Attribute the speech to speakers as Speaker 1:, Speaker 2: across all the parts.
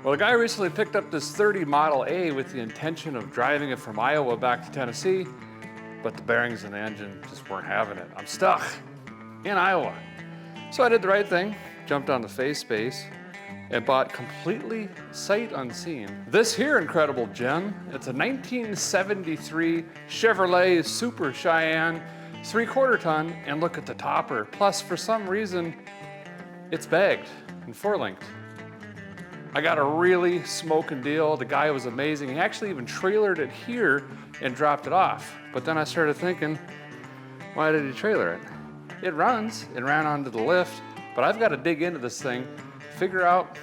Speaker 1: Well, a guy recently picked up this 30 Model A with the intention of driving it from Iowa back to Tennessee, but the bearings in the engine just weren't having it. I'm stuck in Iowa. So I did the right thing, jumped on the FaceSpace, and bought completely sight unseen this here incredible gem. It's a 1973 Chevrolet Super Cheyenne 3/4 ton, and look at the topper. Plus, for some reason, it's bagged and 4-linked. I got a really smoking deal. The guy was amazing. He actually even trailered it here and dropped it off. But then I started thinking, why did he trailer it? It runs, it ran onto the lift, but I've got to dig into this thing, figure out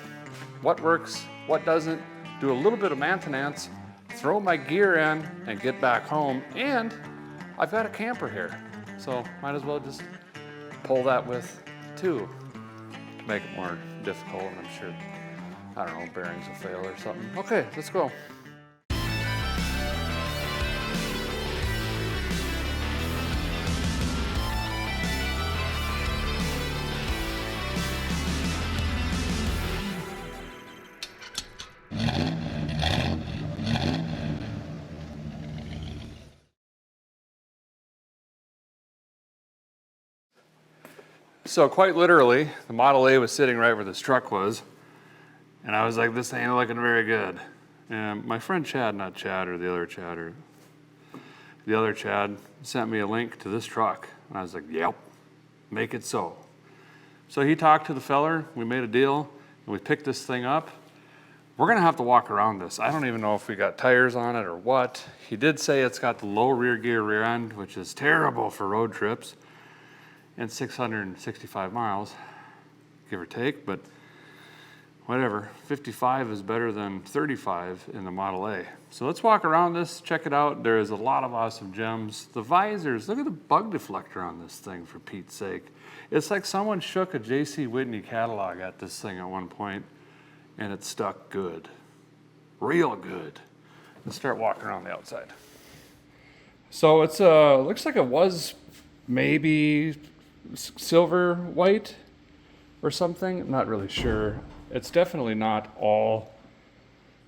Speaker 1: what works, what doesn't, do a little bit of maintenance, throw my gear in, and get back home. And I've got a camper here, so might as well just pull that with too to make it more difficult, and I'm sure, I don't know, bearings will fail or something. Okay, let's go. So quite literally, the Model A was sitting right where this truck was, and I was like, this ain't looking very good. And my friend Chad, not Chad or the other Chad, sent me a link to this truck. And I was like, yep, make it so. So he talked to the feller, we made a deal, and we picked this thing up. We're gonna have to walk around this. I don't even know if we got tires on it or what. He did say it's got the low rear gear rear end, which is terrible for road trips, and 665 miles, give or take, but whatever, 55 is better than 35 in the Model A. So let's walk around this, check it out. There is a lot of awesome gems. The visors, look at the bug deflector on this thing, for Pete's sake. It's like someone shook a J.C. Whitney catalog at this thing at one point, and it stuck good, real good. Let's start walking around the outside. So it's looks like it was maybe silver white or something, I'm not really sure. It's definitely not all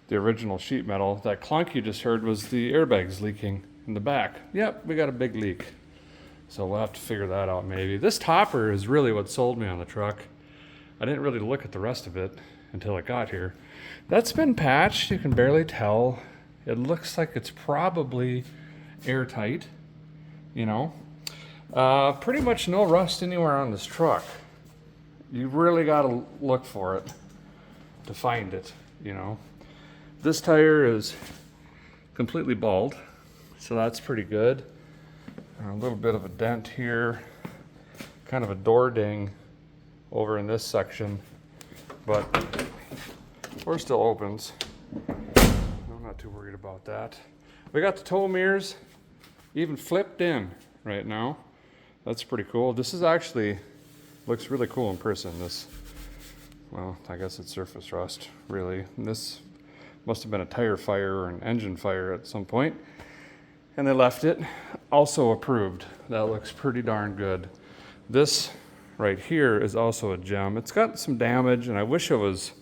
Speaker 1: the original sheet metal. That clunk you just heard was the airbags leaking in the back. Yep, we got a big leak. So we'll have to figure that out maybe. This topper is really what sold me on the truck. I didn't really look at the rest of it until it got here. That's been patched, you can barely tell. It looks like it's probably airtight, you know. Pretty much no rust anywhere on this truck. You really gotta look for it to find it, you know. This tire is completely bald, so that's pretty good. A little bit of a dent here, kind of a door ding over in this section, but door still opens. I'm not too worried about that. We got the tow mirrors even flipped in right now. That's pretty cool. This is actually, looks really cool in person. This, well, I guess it's surface rust, really. And this must have been a tire fire or an engine fire at some point, and they left it. Also approved. That looks pretty darn good. This right here is also a gem. It's got some damage, and I wish it was,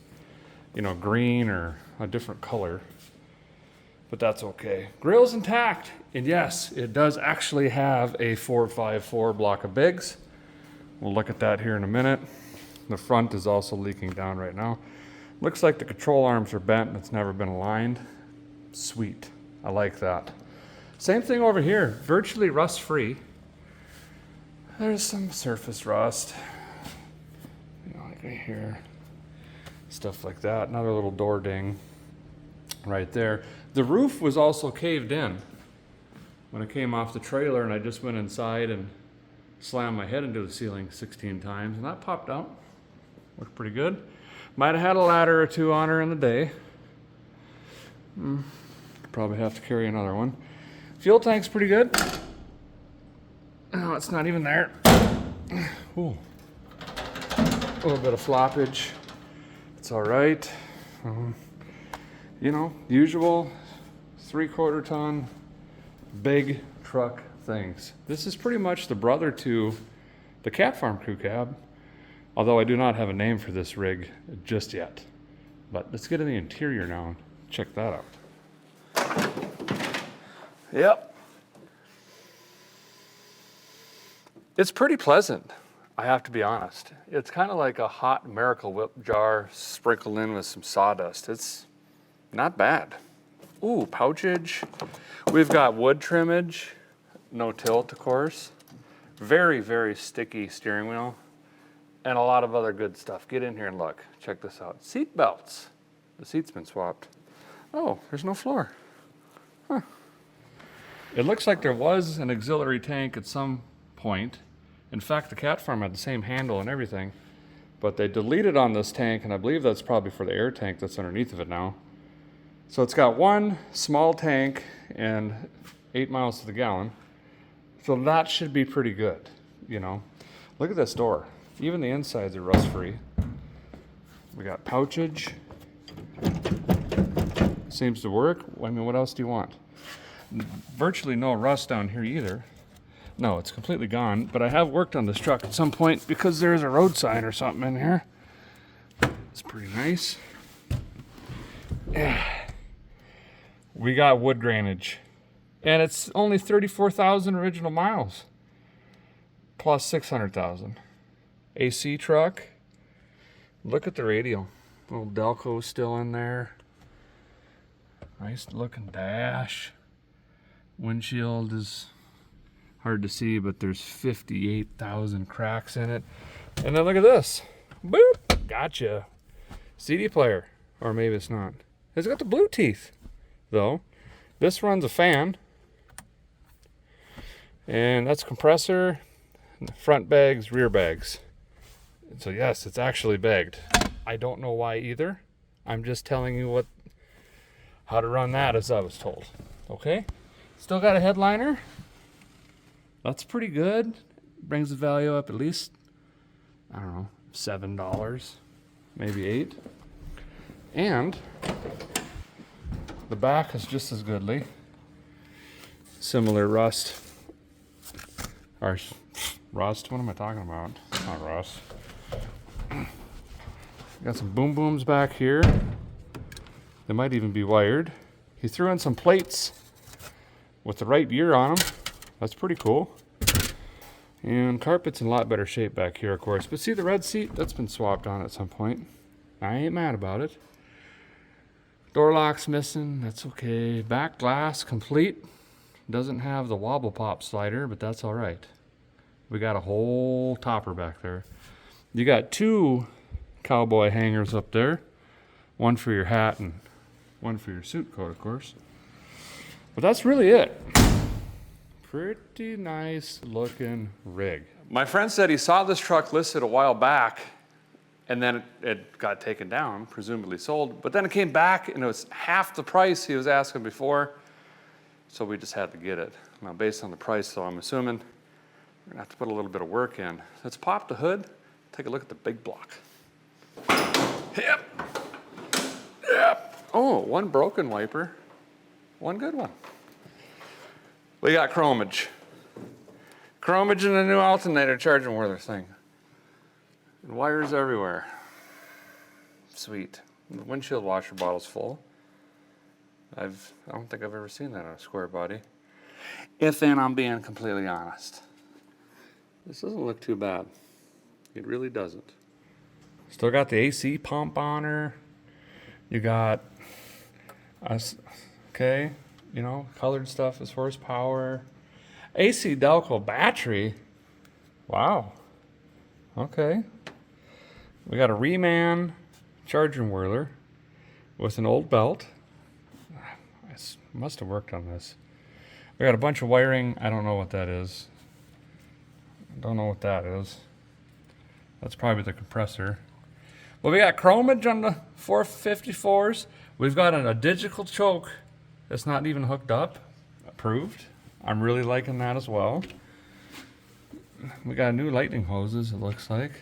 Speaker 1: you know, green or a different color, but that's okay. Grill's intact, and yes, it does actually have a 454 block of bigs. We'll look at that here in a minute. The front is also leaking down right now. Looks like the control arms are bent and it's never been aligned. Sweet, I like that. Same thing over here, virtually rust-free. There's some surface rust, you know, like right here, stuff like that. Another little door ding right there. The roof was also caved in when I came off the trailer, and I just went inside and slammed my head into the ceiling 16 times, and that popped out. Looked pretty good. Might have had a ladder or two on her in the day. Probably have to carry another one. Fuel tank's pretty good. Oh, it's not even there. Ooh. A little bit of floppage. It's all right. You know, usual 3/4 ton big truck things. This is pretty much the brother to the Cat Farm Crew Cab, although I do not have a name for this rig just yet. But let's get in the interior now and check that out. Yep. It's pretty pleasant, I have to be honest. It's kind of like a hot Miracle Whip jar sprinkled in with some sawdust. It's not bad. Ooh, pouchage. We've got wood trimmage, no tilt, of course. Very, very sticky steering wheel, and a lot of other good stuff. Get in here and look. Check this out. Seat belts. The seat's been swapped. Oh, there's no floor. Huh. It looks like there was an auxiliary tank at some point. In fact, the cat farm had the same handle and everything, but they deleted on this tank, and I believe that's probably for the air tank that's underneath of it now. So it's got one small tank and 8 miles to the gallon. So that should be pretty good, you know. Look at this door. Even the insides are rust-free. We got pouchage. Seems to work. I mean, what else do you want? Virtually no rust down here either. No, it's completely gone, but I have worked on this truck at some point because there's a road sign or something in here. It's pretty nice. Yeah. We got wood drainage, and it's only 34,000 original miles, plus 600,000. AC truck. Look at the radial. Little Delco still in there. Nice looking dash. Windshield is hard to see, but there's 58,000 cracks in it. And then look at this. Boop! Gotcha. CD player. Or maybe it's not. It's got the blue teeth, though. This runs a fan. And that's compressor. Front bags, rear bags. So yes, it's actually bagged. I don't know why either. I'm just telling you how to run that as I was told. Okay? Still got a headliner. That's pretty good. Brings the value up at least, I don't know, $7, maybe $8. And the back is just as goodly. Similar rust. Or rust, what am I talking about? It's not rust. Got some boom booms back here. They might even be wired. He threw in some plates with the right year on them. That's pretty cool. And carpet's in a lot better shape back here, of course. But see the red seat? That's been swapped on at some point. I ain't mad about it. Door lock's missing. That's okay. Back glass complete. Doesn't have the wobble pop slider, but that's all right. We got a whole topper back there. You got 2 cowboy hangers up there. One for your hat and one for your suit coat, of course. But that's really it. Pretty nice looking rig. My friend said he saw this truck listed a while back, and then it got taken down, presumably sold, but then it came back and it was half the price he was asking before, so we just had to get it. Now, based on the price, though, I'm assuming we're gonna have to put a little bit of work in. Let's pop the hood, take a look at the big block. Yep. Yep. Oh, one broken wiper, one good one. We got chromage. Chromage in the new alternator charging whirler thing. And wires everywhere. Sweet. The windshield washer bottle's full. I don't think I've ever seen that on a square body. If then I'm being completely honest. This doesn't look too bad. It really doesn't. Still got the AC pump on her. You got us, okay. You know, colored stuff is horsepower. AC Delco battery. Wow. Okay. We got a Reman charging whirler with an old belt. I must have worked on this. We got a bunch of wiring. I don't know what that is. Don't know what that is. That's probably the compressor. Well, we got chromage on the 454s. We've got a digital choke that's not even hooked up. Approved. I'm really liking that as well. We got new lightning hoses, it looks like.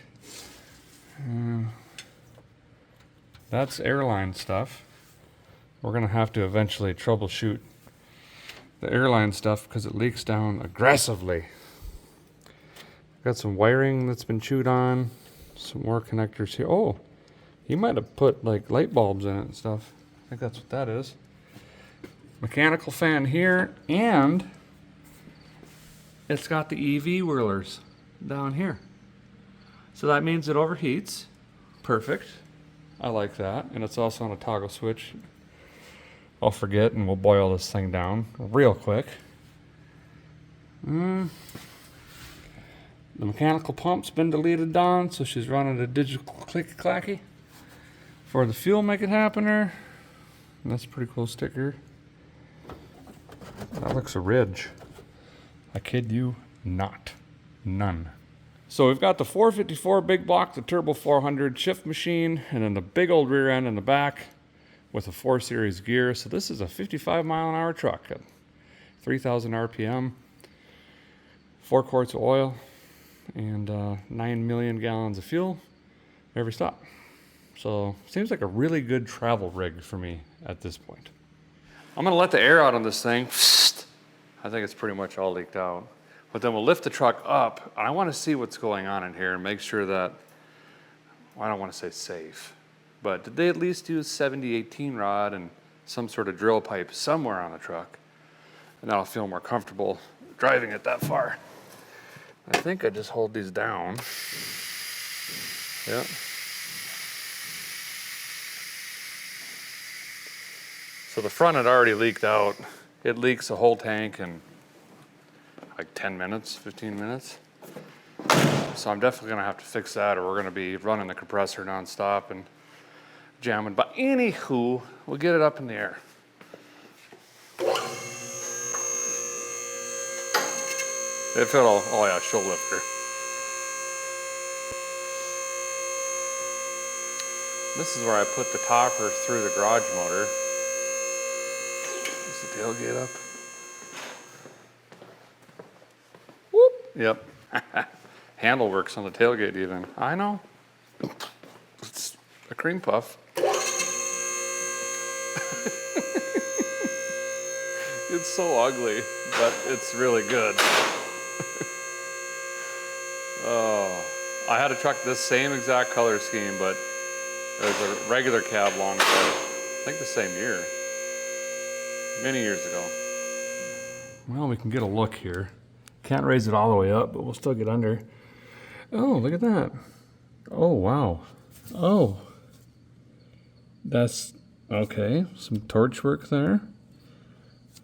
Speaker 1: That's airline stuff. We're gonna have to eventually troubleshoot the airline stuff because it leaks down aggressively. Got some wiring that's been chewed on. Some more connectors here. Oh, He might have put like light bulbs in it and stuff. I think that's what that is. Mechanical fan here, and it's got the EV whirlers down here. So that means it overheats. Perfect. I like that. And it's also on a toggle switch. I'll forget and we'll boil this thing down real quick. The mechanical pump's been deleted down, so she's running a digital clicky-clacky for the fuel make it happener. And that's a pretty cool sticker. That looks a ridge. I kid you not. None. So we've got the 454 big block, the turbo 400 shift machine, and then the big old rear end in the back with a 4 series gear. So this is a 55 mile an hour truck at 3,000 RPM, 4 quarts of oil, and 9 million gallons of fuel every stop. So seems like a really good travel rig for me at this point. I'm gonna let the air out on this thing. I think it's pretty much all leaked out. But then we'll lift the truck up, and I wanna see what's going on in here and make sure that, well, I don't wanna say safe, but did they at least use 70-18 rod and some sort of drill pipe somewhere on the truck? And then I'll feel more comfortable driving it that far. I think I just hold these down. Yeah. So the front had already leaked out. It leaks a whole tank in like 10 minutes, 15 minutes. So I'm definitely gonna have to fix that, or we're gonna be running the compressor nonstop and jamming. But anywho, we'll get it up in the air. If it'll, oh yeah, she'll lift her. This is where I put the topper through the garage motor. Is the tailgate up? Whoop, yep. Handle works on the tailgate even. I know. It's a cream puff. It's so ugly, but it's really good. Oh, I had a truck this same exact color scheme, but it was a regular cab long ago. I think the same year. Many years ago. Well, we can get a look here. Can't raise it all the way up, but we'll still get under. Oh, look at that. Oh, wow. Oh. That's, okay, some torch work there.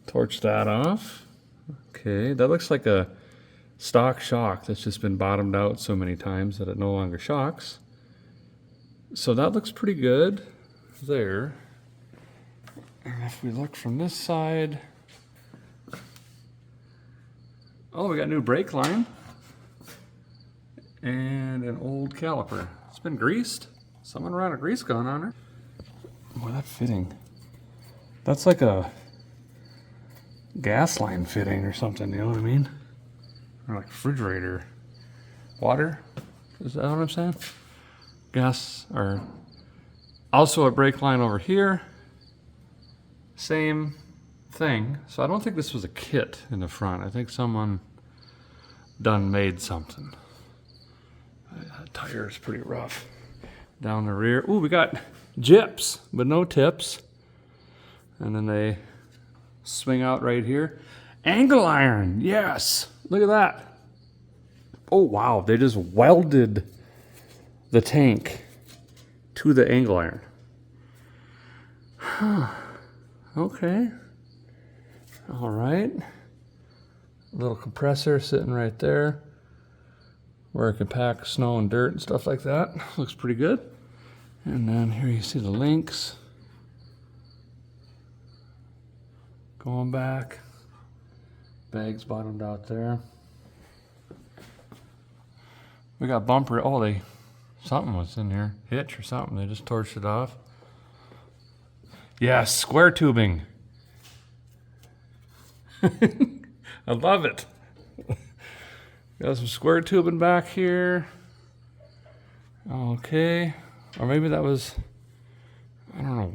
Speaker 1: Torch that off. Okay, that looks like a stock shock that's just been bottomed out so many times that it no longer shocks. So that looks pretty good there. And if we look from this side, oh, we got new brake line and an old caliper. It's been greased. Someone ran a grease gun on her. Boy, that fitting. That's like a gas line fitting or something, you know what I mean? Or like refrigerator. Water? Is that what I'm saying? Gas, or also a brake line over here. Same thing. So I don't think this was a kit in the front. I think someone done made something. That tire is pretty rough. Down the rear. Ooh, we got jips, but no tips. And then they swing out right here. Angle iron, yes. Look at that. Oh, wow. They just welded the tank to the angle iron. Huh. Okay. All right. A little compressor sitting right there where it can pack snow and dirt and stuff like that. Looks pretty good. And then here you see the links. Going back. Bags bottomed out there. We got bumper. Oh, something was in here. Hitch or something. They just torched it off. Yeah, square tubing. I love it. Got some square tubing back here. Okay. Or maybe that was, I don't know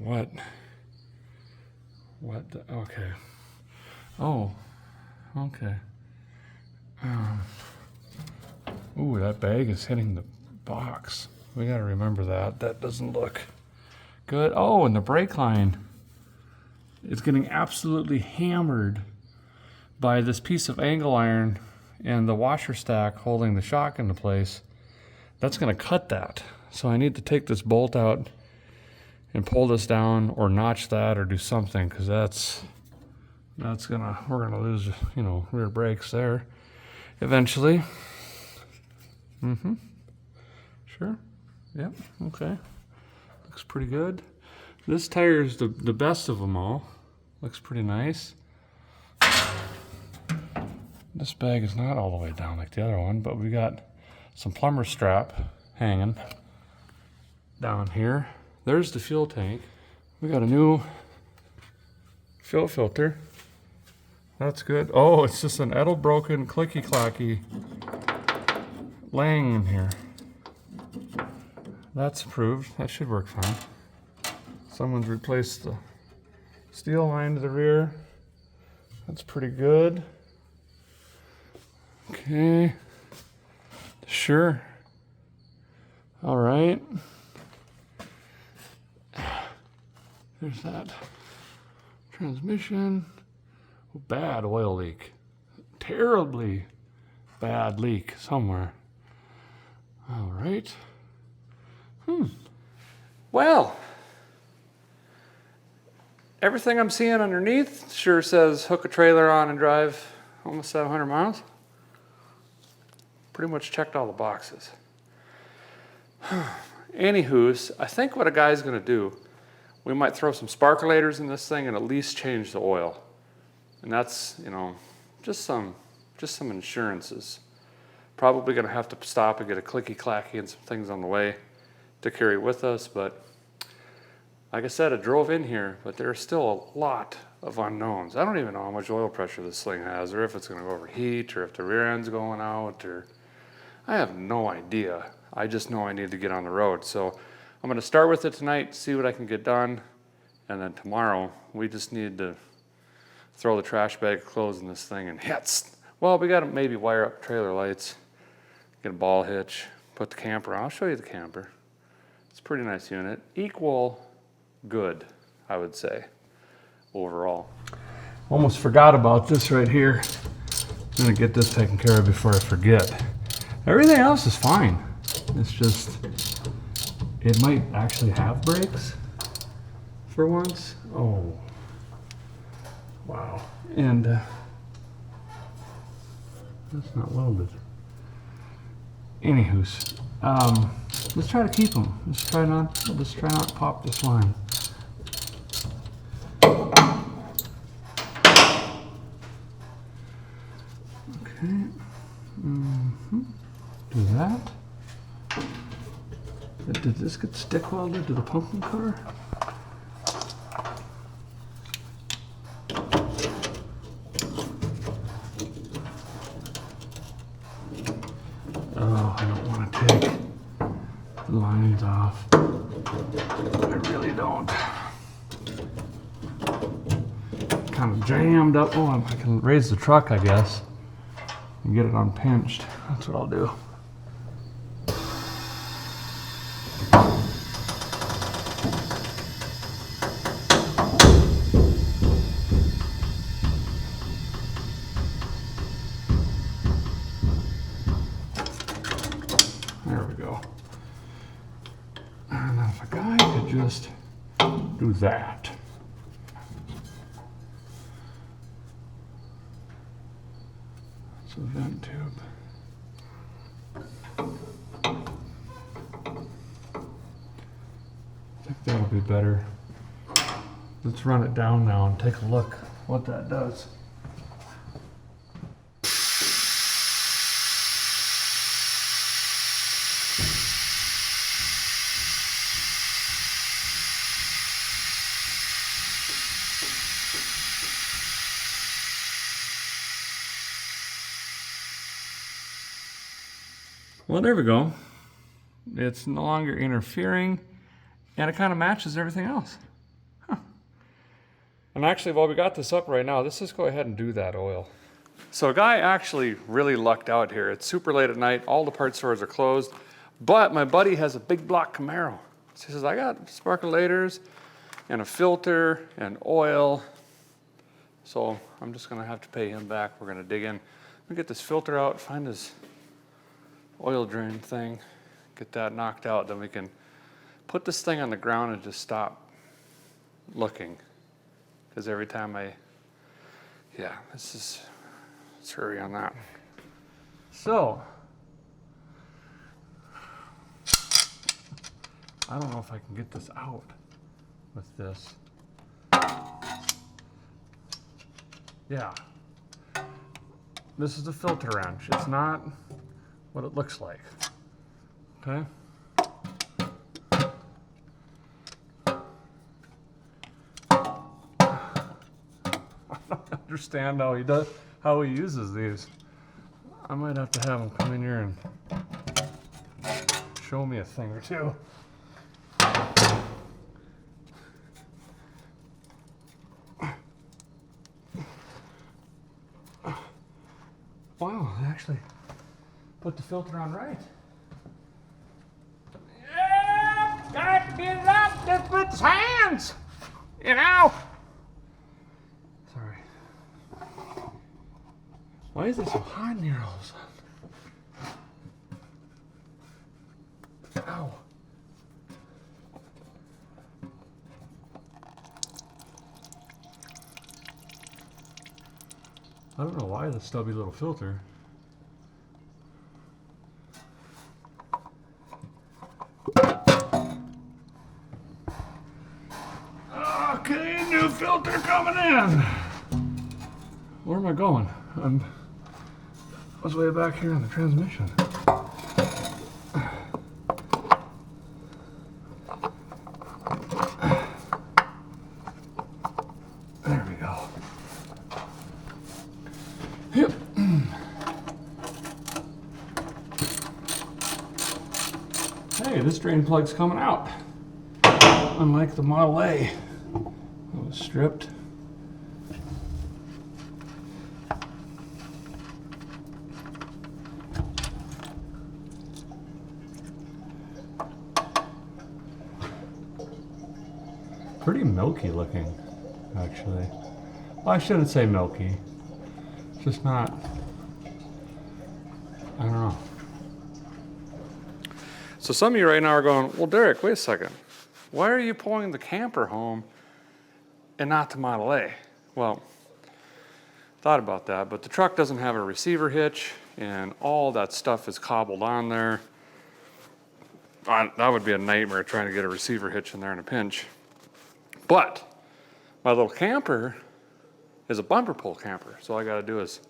Speaker 1: what. Okay. Oh, okay. Ooh, that bag is hitting the box. We gotta remember that. That doesn't look good. Oh, and the brake line. It's getting absolutely hammered by this piece of angle iron and the washer stack holding the shock into place. That's gonna cut that. So I need to take this bolt out and pull this down or notch that or do something, because we're gonna lose, you know, rear brakes there eventually. Sure. Yep. Okay. Looks pretty good. This tire is the best of them all. Looks pretty nice. This bag is not all the way down like the other one, but we got some plumber strap hanging down here. There's the fuel tank. We got a new fuel filter. That's good. Oh, it's just an Edelbroken clicky-clacky laying in here. That's approved. That should work fine. Someone's replaced the steel line to the rear. That's pretty good. Okay. Sure. All right. There's that transmission. Bad oil leak. Terribly bad leak somewhere. All right. Well, everything I'm seeing underneath sure says hook a trailer on and drive almost 700 miles. Pretty much checked all the boxes. Anywho's, I think what a guy's gonna do, we might throw some sparkulators in this thing and at least change the oil. And that's, you know, just some insurances. Probably gonna have to stop and get a clicky-clacky and some things on the way to carry with us, but like I said, I drove in here, but there's still a lot of unknowns. I don't even know how much oil pressure this thing has, or if it's gonna overheat, or if the rear end's going out, or I have no idea. I just know I need to get on the road. So I'm gonna start with it tonight, see what I can get done, and then tomorrow we just need to throw the trash bag of clothes in this thing and hits. Well, we gotta maybe wire up trailer lights, get a ball hitch, put the camper on. I'll show you the camper. It's a pretty nice unit. Equal good, I would say, overall. Almost forgot about this right here. I'm gonna get this taken care of before I forget. Everything else is fine. It's just, it might actually have brakes for once. Oh, wow. And that's not welded. Anywho's, let's try to keep them. Let's try not to pop this line. Okay. Do that. Did this get stick welded to the pumpkin car? Oh, I don't want to take the lines off. I really don't. Kind of jammed up. Oh, I can raise the truck, I guess, and get it unpinched. That's what I'll do. There we go. And if a guy could just do that. It's a vent tube. I think that'll be better. Let's run it down now and take a look what that does. Well, there we go. It's no longer interfering, and it kind of matches everything else. Huh. And actually, while we got this up right now, let's just go ahead and do that oil. So a guy actually really lucked out here. It's super late at night. All the parts stores are closed, But my buddy has a big block Camaro. So he says, I got sparkulators and a filter and oil. So I'm just gonna have to pay him back. We're gonna dig in. Let me get this filter out, find this oil drain thing, get that knocked out, then we can put this thing on the ground and just stop looking. Because every time let's hurry on that. So, I don't know if I can get this out with this. Yeah. This is the filter wrench. It's not what it looks like. Okay? I don't understand how he uses these. I might have to have him come in here and show me a thing or two. Wow, they actually put the filter on right. Yeah, got to get it up just with his hands, you know. Sorry. Why is it so hot in here all of a sudden? Ow. I don't know why the stubby little filter. Okay, new filter coming in. Where am I going? I was way back here on the transmission. There we go. Yep. Hey, this drain plug's coming out. Unlike the Model A, it was stripped. Pretty milky looking, actually. Well, I shouldn't say milky. It's just not, I don't know. So some of you right now are going, well, Derek, wait a second. Why are you pulling the camper home and not the Model A? Well, thought about that, but the truck doesn't have a receiver hitch and all that stuff is cobbled on there. That would be a nightmare trying to get a receiver hitch in there in a pinch. But my little camper is a bumper pull camper. So all I gotta do is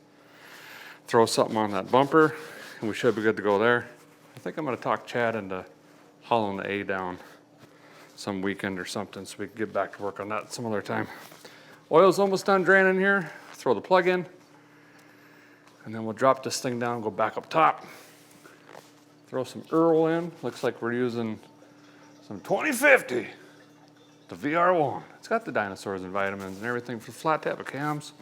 Speaker 1: throw something on that bumper and we should be good to go there. I think I'm gonna talk Chad into hauling the A down some weekend or something so we can get back to work on that some other time. Oil's almost done draining here. Throw the plug in and then we'll drop this thing down, go back up top. Throw some Earl in. Looks like we're using some 2050. The VR1. It's got the dinosaurs and vitamins and everything for flat tap of cams.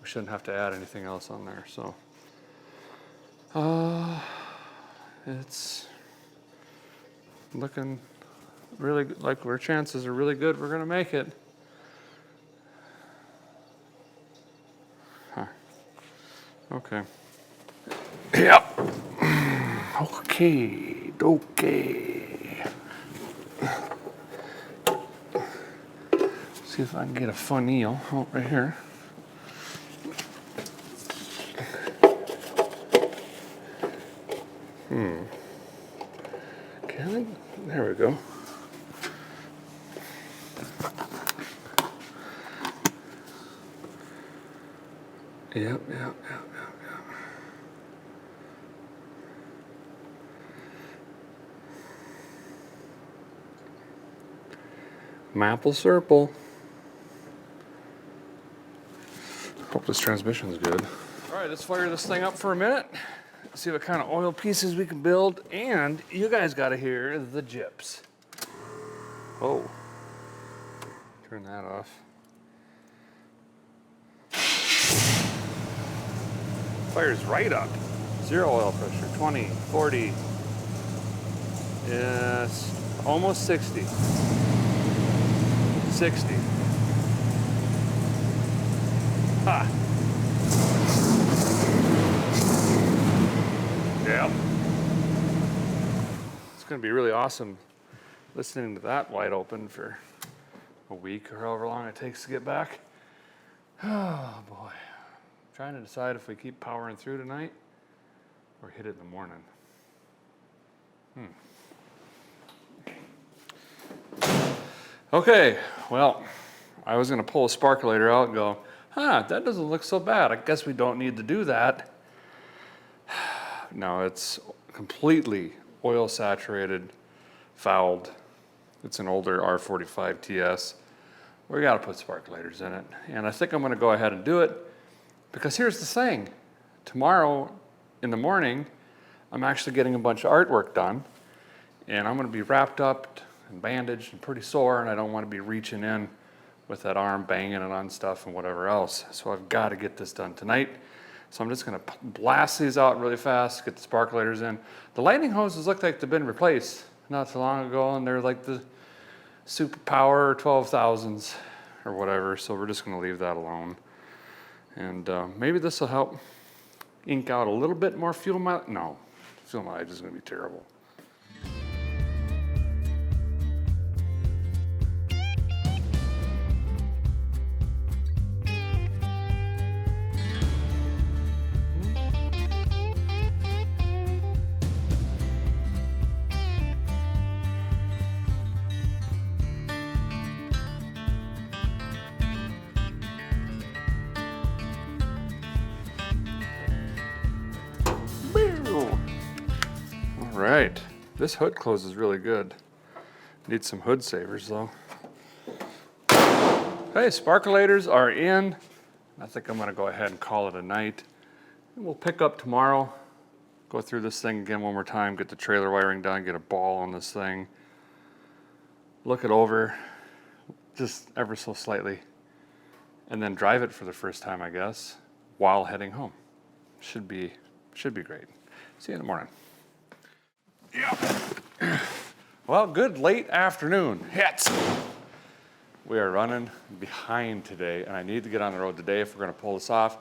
Speaker 1: We shouldn't have to add anything else on there. So, it's looking really like our chances are really good. We're gonna make it. Huh. Okay. Yep. Okay. See if I can get a fun eel out right here. Can I? There we go. Yep. Maple Serple. Hope this transmission's good. All right, let's fire this thing up for a minute. See what kind of oil pieces we can build, and you guys gotta hear the jips. Oh, turn that off. Fires right up. 0 oil pressure, 20, 40, It's almost 60. 60. Ha! Yeah. It's going to be really awesome listening to that wide open for a week or however long it takes to get back. Oh boy. Trying to decide if we keep powering through tonight or hit it in the morning. Okay, well, I was going to pull a sparkulator out and go, that doesn't look so bad. I guess we don't need to do that. No, it's completely oil saturated, fouled. It's an older R45 TS. We got to put sparkulators in it. And I think I'm going to go ahead and do it because here's the thing. Tomorrow in the morning, I'm actually getting a bunch of artwork done. And I'm going to be wrapped up and bandaged and pretty sore, and I don't want to be reaching in with that arm, banging it on stuff and whatever else. So I've got to get this done tonight. So I'm just going to blast these out really fast, get the sparkulators in. The lightning hoses look like they've been replaced not so long ago, and they're like the Super Power 12,000s or whatever. So we're just going to leave that alone. And maybe this will help ink out a little bit more fuel mileage. No, fuel mileage is going to be terrible. All right, this hood closes really good. Need some hood savers though. Okay, sparkulators are in. I think I'm gonna go ahead and call it a night. And we'll pick up tomorrow, go through this thing again one more time, get the trailer wiring done, get a ball on this thing, look it over just ever so slightly, and then drive it for the first time, I guess, while heading home. Should be great. See you in the morning. Yeah. Well, good late afternoon. Hits. We are running behind today, and I need to get on the road today if we're going to pull this off.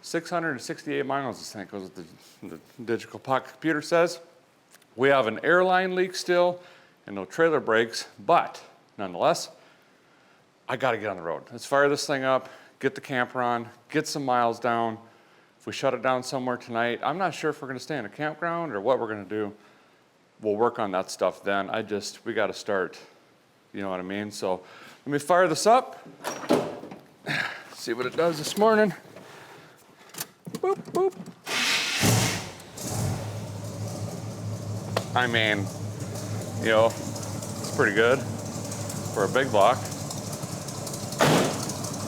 Speaker 1: 668 miles, this thing goes with the digital pocket computer says. We have an airline leak still and no trailer brakes, but nonetheless, I got to get on the road. Let's fire this thing up, get the camper on, get some miles down. If we shut it down somewhere tonight, I'm not sure if we're going to stay in a campground or what we're going to do. We'll work on that stuff then. We got to start, you know what I mean? So let me fire this up, see what it does this morning. Boop, boop. I mean, you know, it's pretty good for a big block.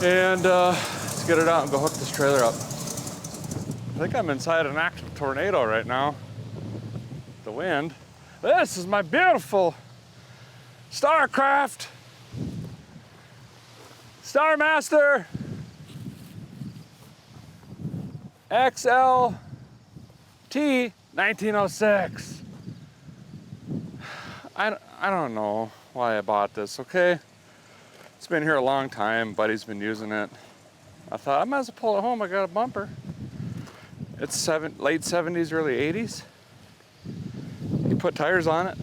Speaker 1: And let's get it out and go hook this trailer up. I think I'm inside an active tornado right now. The wind. This is my beautiful Starcraft Starmaster XLT 1906. I don't know why I bought this, okay? It's been here a long time. Buddy's been using it. I thought I might as well pull it home. I got a bumper. It's late 70s, early 80s. You put tires on it.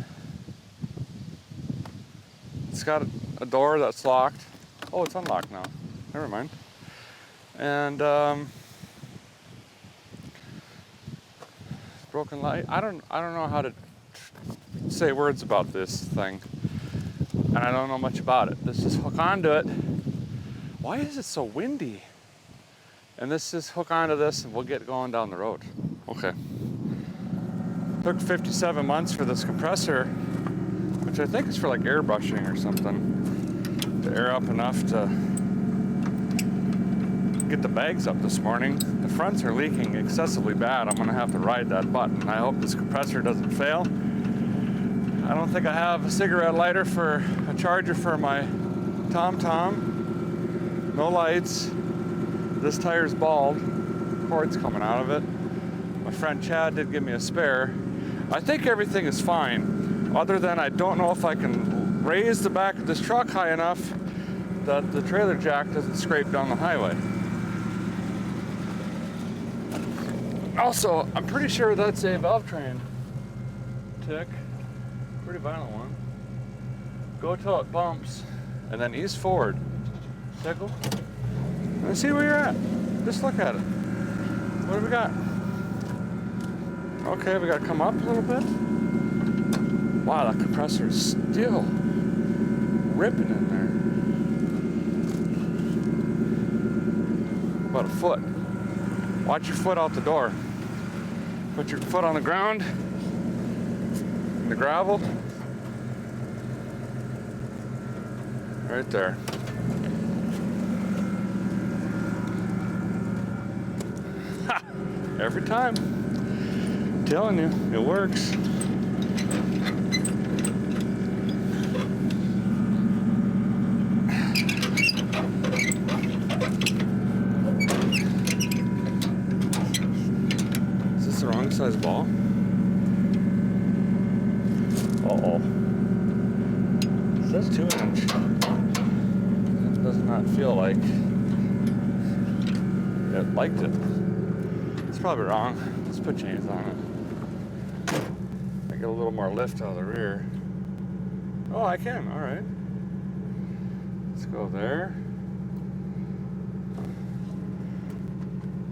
Speaker 1: It's got a door that's locked. Oh, it's unlocked now. Never mind. And broken light. I don't know how to say words about this thing, and I don't know much about it. Let's just hook onto it. Why is it so windy? And let's just hook onto this, and we'll get going down the road. Okay. Took 57 months for this compressor, which I think is for like airbrushing or something, to air up enough to get the bags up this morning. The fronts are leaking excessively bad. I'm gonna have to ride that button. I hope this compressor doesn't fail. I don't think I have a cigarette lighter for a charger for my TomTom. No lights. This tire's bald. Cord's coming out of it. My friend Chad did give me a spare. I think everything is fine. Other than I don't know if I can raise the back of this truck high enough that the trailer jack doesn't scrape down the highway. Also, I'm pretty sure that's a valve train tick. Pretty violent one. Go till it bumps and then ease forward. Tickle. And see where you're at. Just look at it. What do we got? Okay, we gotta come up a little bit. Wow, that compressor is still ripping in there. About a foot. Watch your foot out the door. Put your foot on the ground, in the gravel. Right there. Ha! Every time. I'm telling you, it works. Wrong size ball. Uh-oh. It says 2-inch. It does not feel like it liked it. It's probably wrong. Let's put chains on it. I get a little more lift out of the rear. Oh, I can. All right. Let's go there.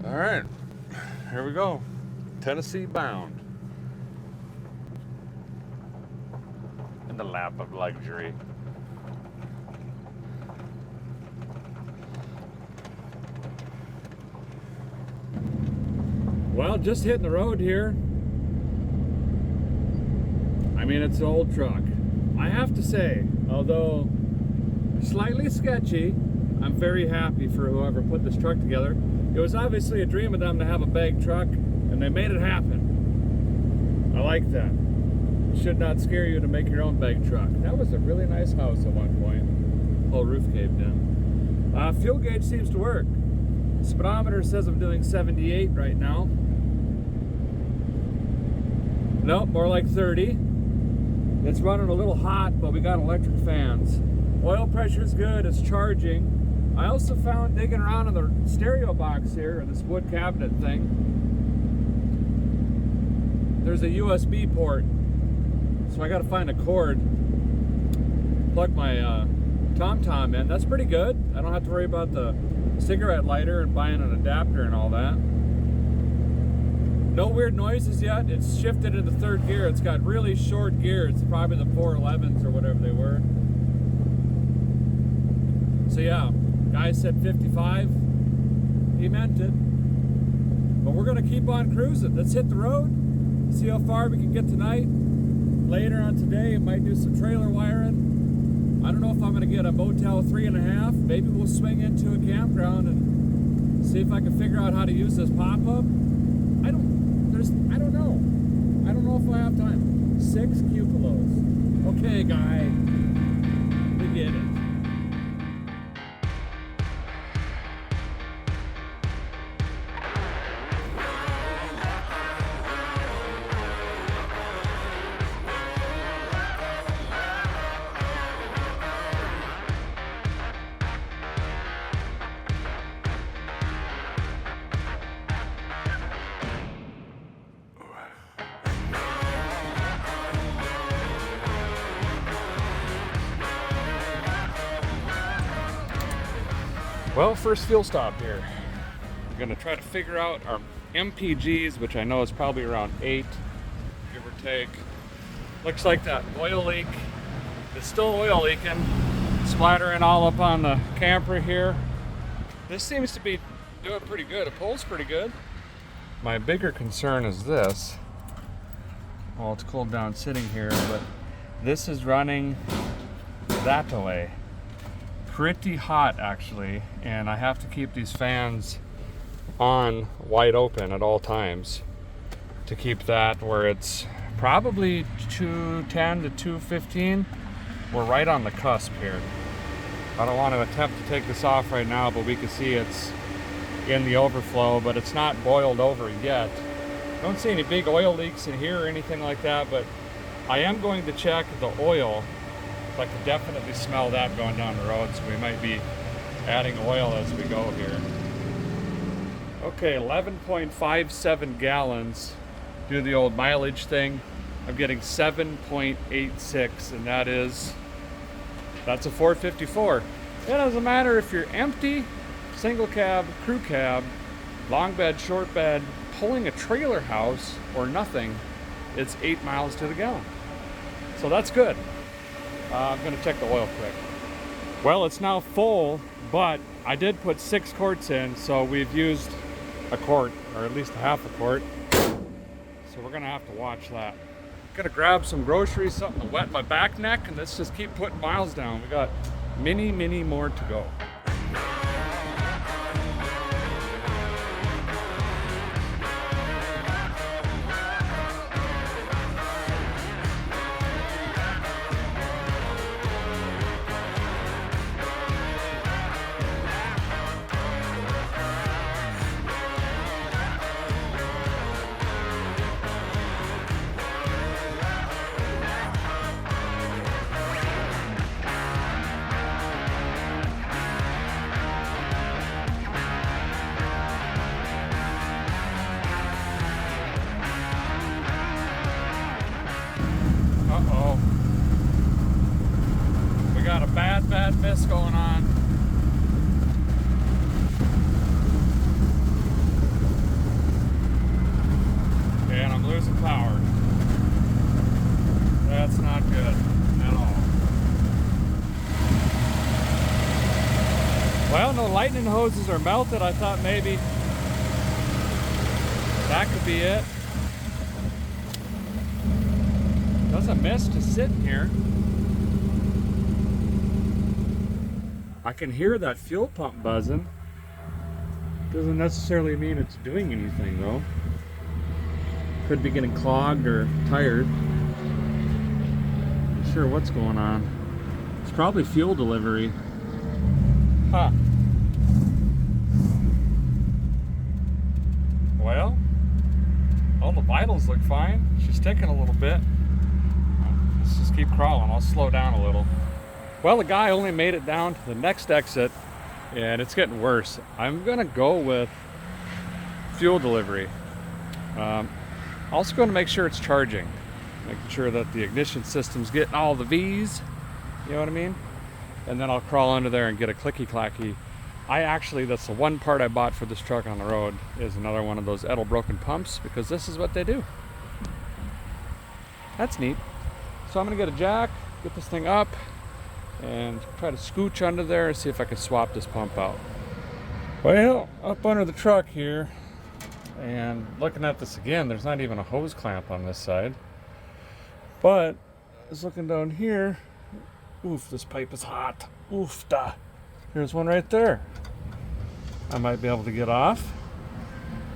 Speaker 1: All right. Here we go. Tennessee bound. In the lap of luxury. Well, just hitting the road here. I mean, it's an old truck. I have to say, although slightly sketchy, I'm very happy for whoever put this truck together. It was obviously a dream of them to have a bag truck, and they made it happen. I like that. It should not scare you to make your own bag truck. That was a really nice house at one point. Whole roof caved in. Fuel gauge seems to work. Speedometer says I'm doing 78 right now. Nope, more like 30. It's running a little hot, but we got electric fans. Oil pressure's good, it's charging. I also found digging around in the stereo box here, or this wood cabinet thing, there's a USB port. So I gotta find a cord, plug my TomTom in. That's pretty good. I don't have to worry about the cigarette lighter and buying an adapter and all that. No weird noises yet. It's shifted into third gear. It's got really short gears. It's probably the 411s or whatever they were. So yeah, guy said 55. He meant it. But we're gonna keep on cruising. Let's hit the road, see how far we can get tonight. Later on today, I might do some trailer wiring. I don't know if I'm gonna get a Motel 3.5. Maybe we'll swing into a campground and see if I can figure out how to use this pop-up. I don't know. I don't know if I have time. 6 cupolos. Okay, guy. We get it. Well, first fuel stop here. We're gonna try to figure out our MPGs, which I know is probably around 8, give or take. Looks like that oil leak is still oil leaking, splattering all up on the camper here. This seems to be doing pretty good. It pulls pretty good. My bigger concern is this. Well, it's cooled down sitting here, but this is running that way. Pretty hot actually, and I have to keep these fans on wide open at all times to keep that where it's probably 210 to 215. We're right on the cusp here. I don't want to attempt to take this off right now, but we can see it's in the overflow, but it's not boiled over yet. Don't see any big oil leaks in here or anything like that, but I am going to check the oil. I can definitely smell that going down the road, so we might be adding oil as we go here. Okay, 11.57 gallons. Do the old mileage thing. I'm getting 7.86, and that's a 454. It doesn't matter if you're empty, single cab, crew cab, long bed, short bed, pulling a trailer house, or nothing, it's 8 miles to the gallon. So that's good. I'm gonna check the oil quick. Well, it's now full, but I did put 6 quarts in, so we've used a quart, or at least half a quart. So we're gonna have to watch that. Gonna grab some groceries, something to wet my back neck, and let's just keep putting miles down. We got many more to go. Uh-oh. We got a bad miss going on. And I'm losing power. That's not good at all. Well, no lightning hoses are melted. I thought maybe that could be it. Doesn't miss to sit in here. I can hear that fuel pump buzzing. Doesn't necessarily mean it's doing anything though. Could be getting clogged or tired. Not sure what's going on. It's probably fuel delivery. Huh. Well, all the vitals look fine. She's ticking a little bit. Let's just keep crawling. I'll slow down a little. Well, the guy only made it down to the next exit, and it's getting worse. I'm gonna go with fuel delivery. Also going to make sure it's charging, making sure that the ignition system's getting all the V's. You know what I mean? And then I'll crawl under there and get a clicky clacky. That's the one part I bought for this truck on the road, is another one of those Edelbroken pumps, because this is what they do. That's neat. So I'm gonna get a jack, get this thing up, and try to scooch under there and see if I can swap this pump out. Well, up under the truck here, and looking at this again, there's not even a hose clamp on this side. But I was looking down here. Oof, this pipe is hot. Oof da. Here's one right there. I might be able to get off.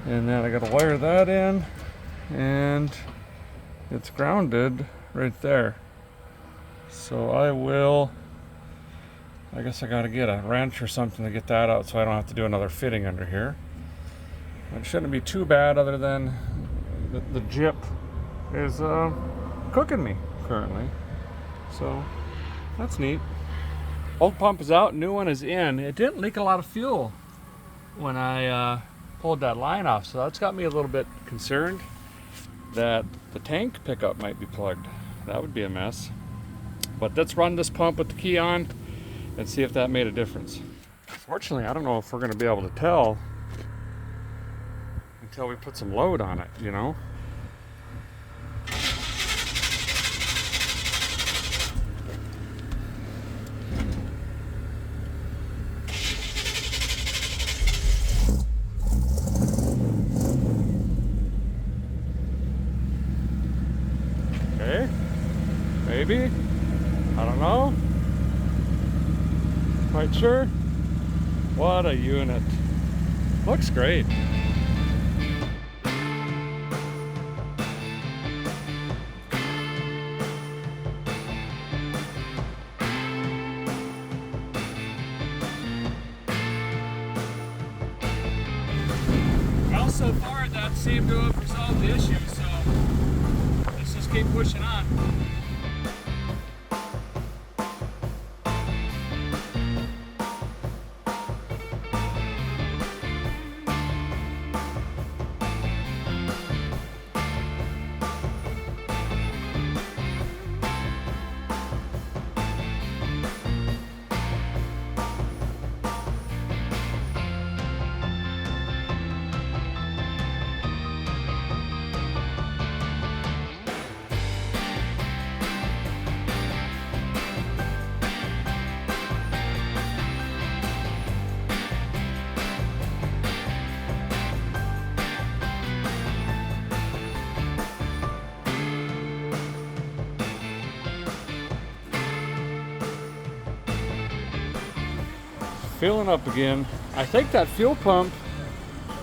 Speaker 1: And then I gotta wire that in, and it's grounded right there. So I guess I gotta get a wrench or something to get that out so I don't have to do another fitting under here. It shouldn't be too bad, other than the jip is cooking me currently. So that's neat. Old pump is out, new one is in. It didn't leak a lot of fuel when I pulled that line off, so that's got me a little bit concerned that the tank pickup might be plugged. That would be a mess. But let's run this pump with the key on and see if that made a difference. Fortunately, I don't know if we're going to be able to tell until we put some load on it, you know? Okay, maybe, I don't know, quite sure. What a unit, looks great. Well, so far that seemed to have resolved the issue, so let's just just keep pushing on. Filling up again. I think that fuel pump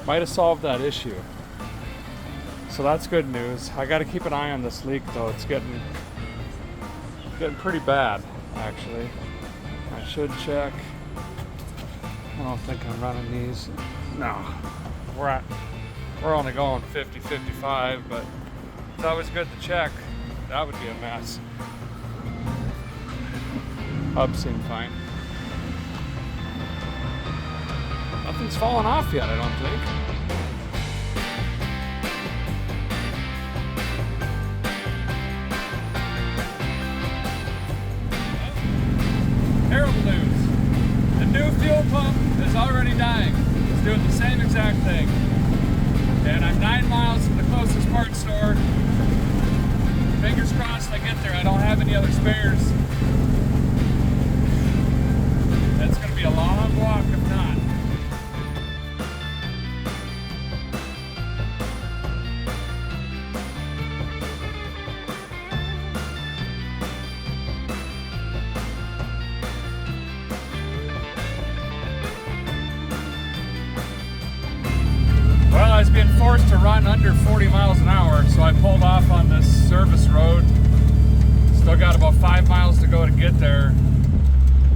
Speaker 1: might have solved that issue. So that's good news. I got to keep an eye on this leak though. It's getting pretty bad actually. I should check. I don't think I'm running these. No. We're only going 50, 55, but it's always good to check. That would be a mess. Hub seemed fine. Nothing's fallen off yet, I don't think. Terrible news. The new fuel pump is already dying. It's doing the same exact thing. And I'm 9 miles from the closest parts store. Fingers crossed I get there. I don't have any other spares. That's going to be a long walk if not. Well, I was being forced to run under 40 miles an hour, so I pulled off on this service road. Still got about 5 miles to go to get there.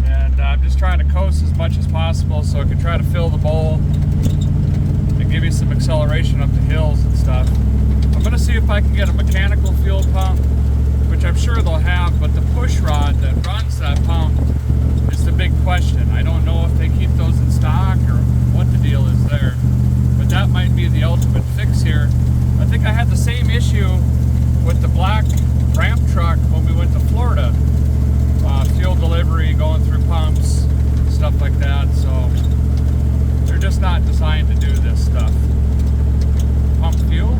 Speaker 1: And I'm just trying to coast as much as possible so I can try to fill the bowl and give you some acceleration up the hills and stuff. I'm going to see if I can get a mechanical fuel pump, which I'm sure they'll have, but the push rod that runs that pump is the big question. I don't know if they keep those in stock or what the deal is there. But that might be the ultimate fix here. I think I had the same issue with the black ramp truck when we went to Florida. Fuel delivery, going through pumps, stuff like that. So they're just not designed to do this stuff. Pump fuel?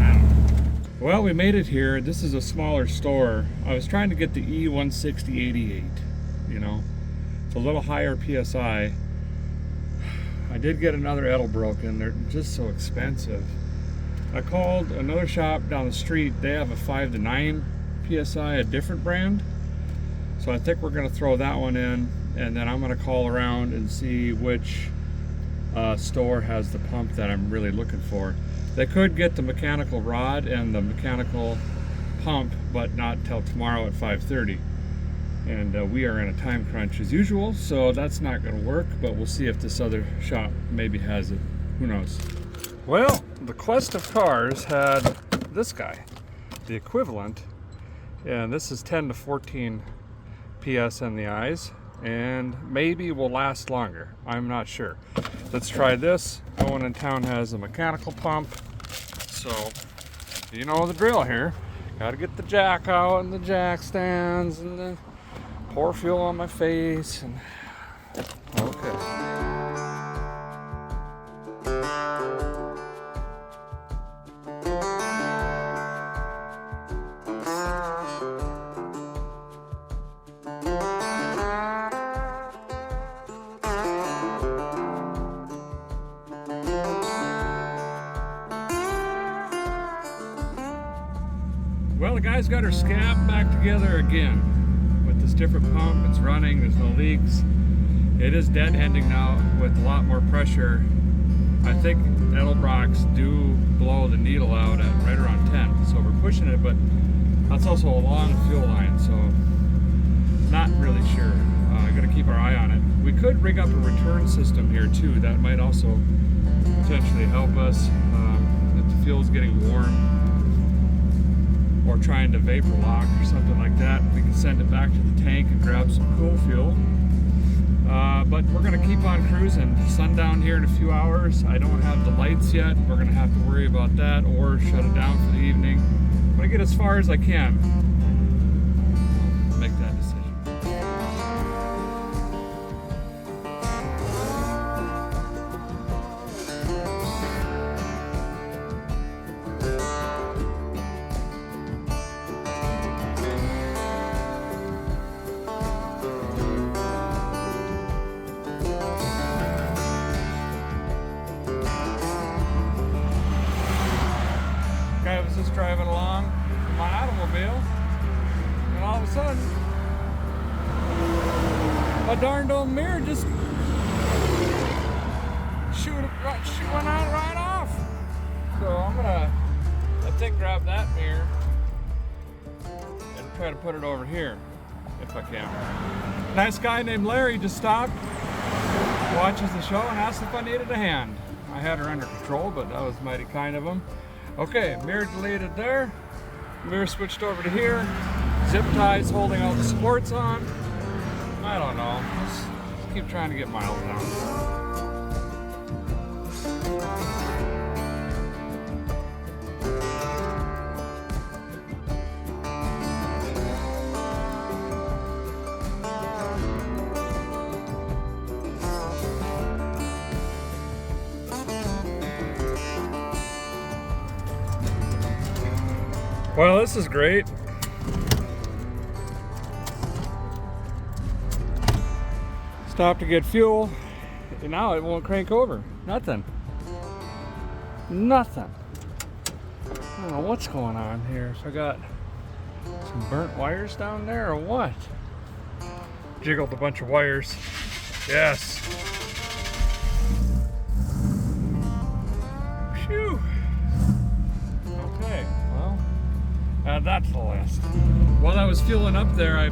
Speaker 1: I don't know. Well, we made it here. This is a smaller store. I was trying to get the E16088, you know. It's a little higher PSI. I did get another Edelbroken. They're just so expensive. I called another shop down the street. They have a 5 to 9 PSI, a different brand. So I think we're going to throw that one in, and then I'm going to call around and see which store has the pump that I'm really looking for. They could get the mechanical rod and the mechanical pump, but not till tomorrow at 5:30. And we are in a time crunch as usual, so that's not going to work, but we'll see if this other shop maybe has it. Who knows? Well, the Quest of Cars had this guy, the equivalent, and this is 10 to 14 PS in the eyes, and maybe will last longer. I'm not sure. Let's try this. No one in town has a mechanical pump, so you know the drill here. Got to get the jack out and the jack stands and the pour fuel on my face and okay. Well, the guy's got her scab back together again. This different pump, it's running, there's no leaks. It is dead ending now with a lot more pressure. I think Edelbrocks do blow the needle out at right around 10, so we're pushing it, but that's also a long fuel line, so not really sure. Gotta keep our eye on it. We could rig up a return system here too. That might also potentially help us if the fuel's getting warm. or trying to vapor lock or something like that, we can send it back to the tank and grab some cool fuel. But we're gonna keep on cruising. Sundown here in a few hours. I don't have the lights yet. We're gonna have to worry about that or shut it down for the evening. I'm gonna get as far as I can. I'll make that decision. I was just driving along in my automobile, and all of a sudden, my darned old mirror just went out right off. So I'm gonna, I think, grab that mirror and try to put it over here if I can. Nice guy named Larry just stopped, watches the show, and asked if I needed a hand. I had her under control, but that was mighty kind of him. Okay, mirror deleted there. Mirror switched over to here. Zip ties holding all the supports on. I don't know. Let's keep trying to get miles down. Well, this is great. Stop to get fuel, and now it won't crank over. Nothing. Nothing. I don't know what's going on here. If I got some burnt wires down there or what? Jiggled a bunch of wires. Yes. Phew. Okay, well, add that to the list. While I was fueling up there, I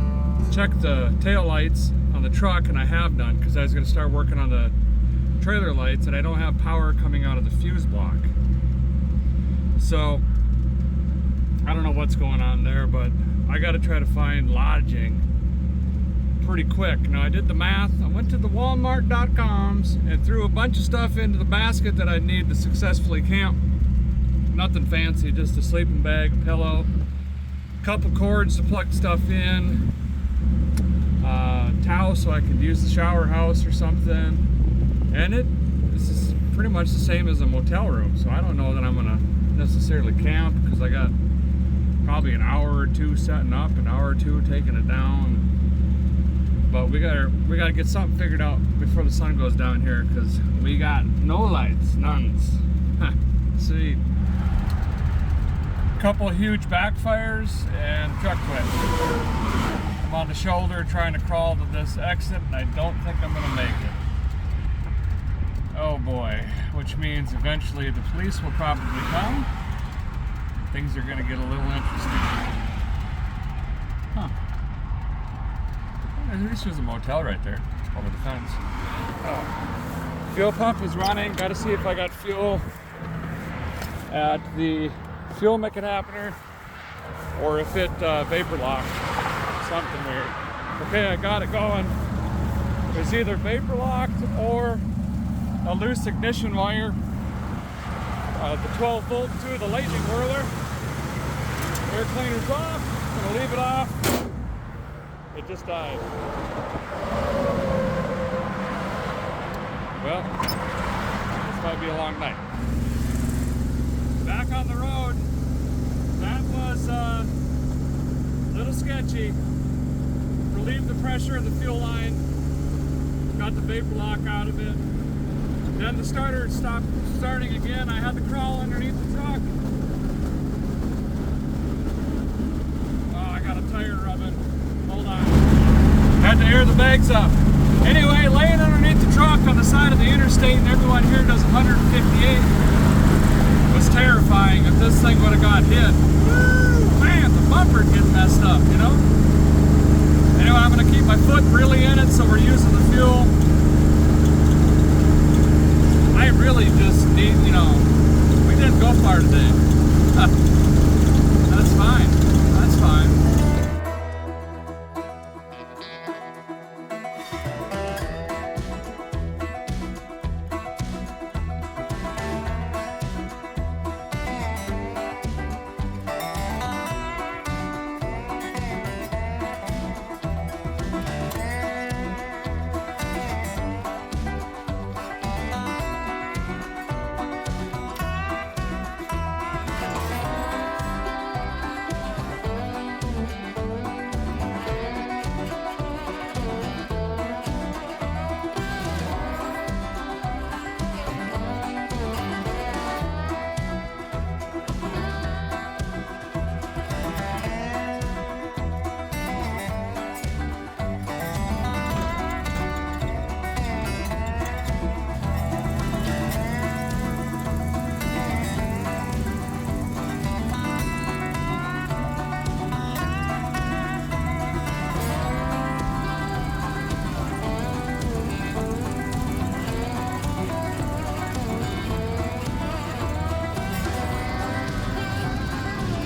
Speaker 1: checked the tail lights on the truck, and I have done because I was going to start working on the trailer lights, and I don't have power coming out of the fuse block. So I don't know what's going on there, but I got to try to find lodging pretty quick. Now, I did the math. I went to the Walmart.coms and threw a bunch of stuff into the basket that I need to successfully camp. Nothing fancy, just a sleeping bag, a pillow, a couple cords to plug stuff in, towel so I could use the shower house or something. And this is pretty much the same as a motel room, so I don't know that I'm gonna necessarily camp because I got probably an hour or two setting up, an hour or two taking it down. But we gotta get something figured out before the sun goes down here because we got no lights, nones. See. Couple of huge backfires and truck quit. I'm on the shoulder trying to crawl to this exit, and I don't think I'm gonna make it. Oh boy, which means eventually the police will probably come. Things are gonna get a little interesting. Huh. At least there's a motel right there over the fence. Oh. Fuel pump is running. Gotta see if I got fuel at the fuel making happener or if it vapor locked. Something weird. Okay, I got it going. It's either vapor locked or a loose ignition wire. The 12 volt to the lightning whirler. Air cleaner's off. Gonna leave it off. It just died. Well, this might be a long night. Back on the road. That was a little sketchy. Relieved the pressure of the fuel line. Got the vapor lock out of it. Then the starter stopped starting again. I had to crawl underneath the truck. Oh, I got a tire rubbing. Hold on. Had to air the bags up. Anyway, laying underneath the truck on the side of the interstate, and everyone here does 158, was terrifying. If this thing would have got hit, woo, man, the bumper'd get messed up, you know? Anyway, I'm going to keep my foot really in it, so we're using the fuel. I really just need, we didn't go far today. That's fine.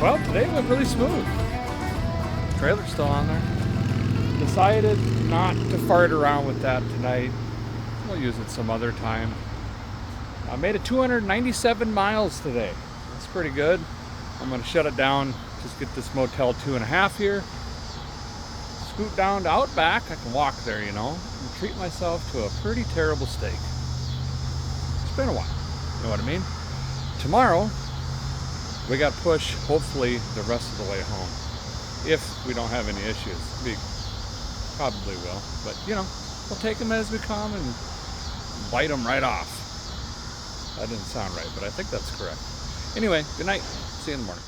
Speaker 1: Well, today went really smooth. Trailer's still on there. Decided not to fart around with that tonight. We'll use it some other time. I made it 297 miles today. That's pretty good. I'm gonna shut it down, just get this Motel 2.5 here. Scoot down to Outback. I can walk there, you know, and treat myself to a pretty terrible steak. It's been a while, you know what I mean? Tomorrow, we got to push, hopefully, the rest of the way home. If we don't have any issues. We probably will, but you know, we'll take them as we come and bite them right off. That didn't sound right, but I think that's correct. Anyway, good night. See you in the morning.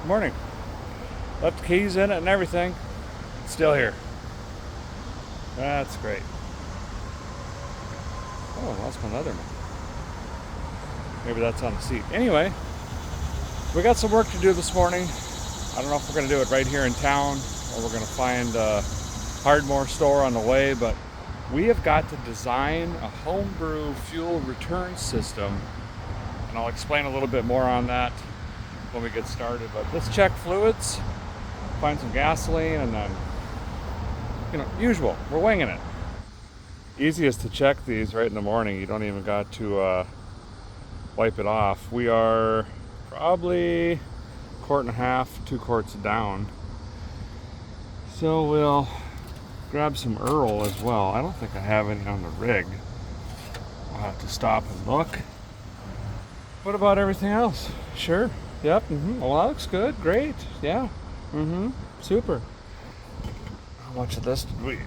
Speaker 1: Good morning. Left the keys in it and everything. Still here. That's great. Oh, I lost my leather man. Maybe that's on the seat. Anyway, we got some work to do this morning. I don't know if we're going to do it right here in town or we're going to find a Hardmore store on the way, but we have got to design a homebrew fuel return system, and I'll explain a little bit more on that when we get started. But let's check fluids, find some gasoline, and then, you know, usual, we're winging it. Easiest to check these right in the morning. You don't even got to wipe it off. We are probably 1.5 quarts, 2 quarts down. So we'll grab some Earl as well. I don't think I have any on the rig. I'll have to stop and look. What about everything else? Sure. Yep. Well, that looks good. Great. Yeah. Super. How much of this did we?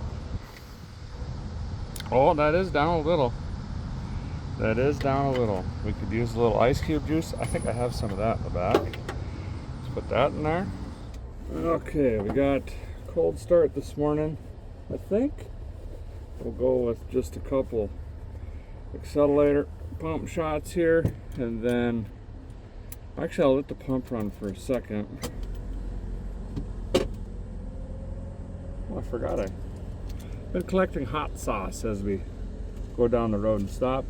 Speaker 1: Oh, that is down a little. That is down a little. We could use a little ice cube juice. I think I have some of that in the back. Let's put that in there. Okay, we got cold start this morning. I think we'll go with just a couple accelerator pump shots here, and then actually I'll let the pump run for a second. Oh, I forgot I've been collecting hot sauce as we go down the road and stop.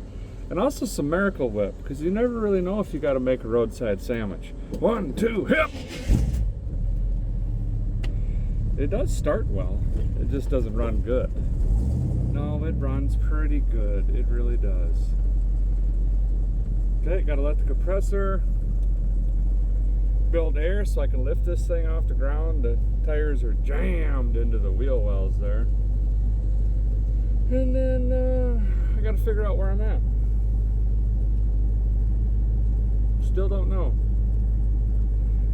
Speaker 1: And also some Miracle Whip, because you never really know if you got to make a roadside sandwich. 1, 2, hip! It does start well. It just doesn't run good. No, it runs pretty good. It really does. Okay, gotta let the compressor build air so I can lift this thing off the ground. The tires are jammed into the wheel wells there. And then I gotta figure out where I'm at. Still don't know.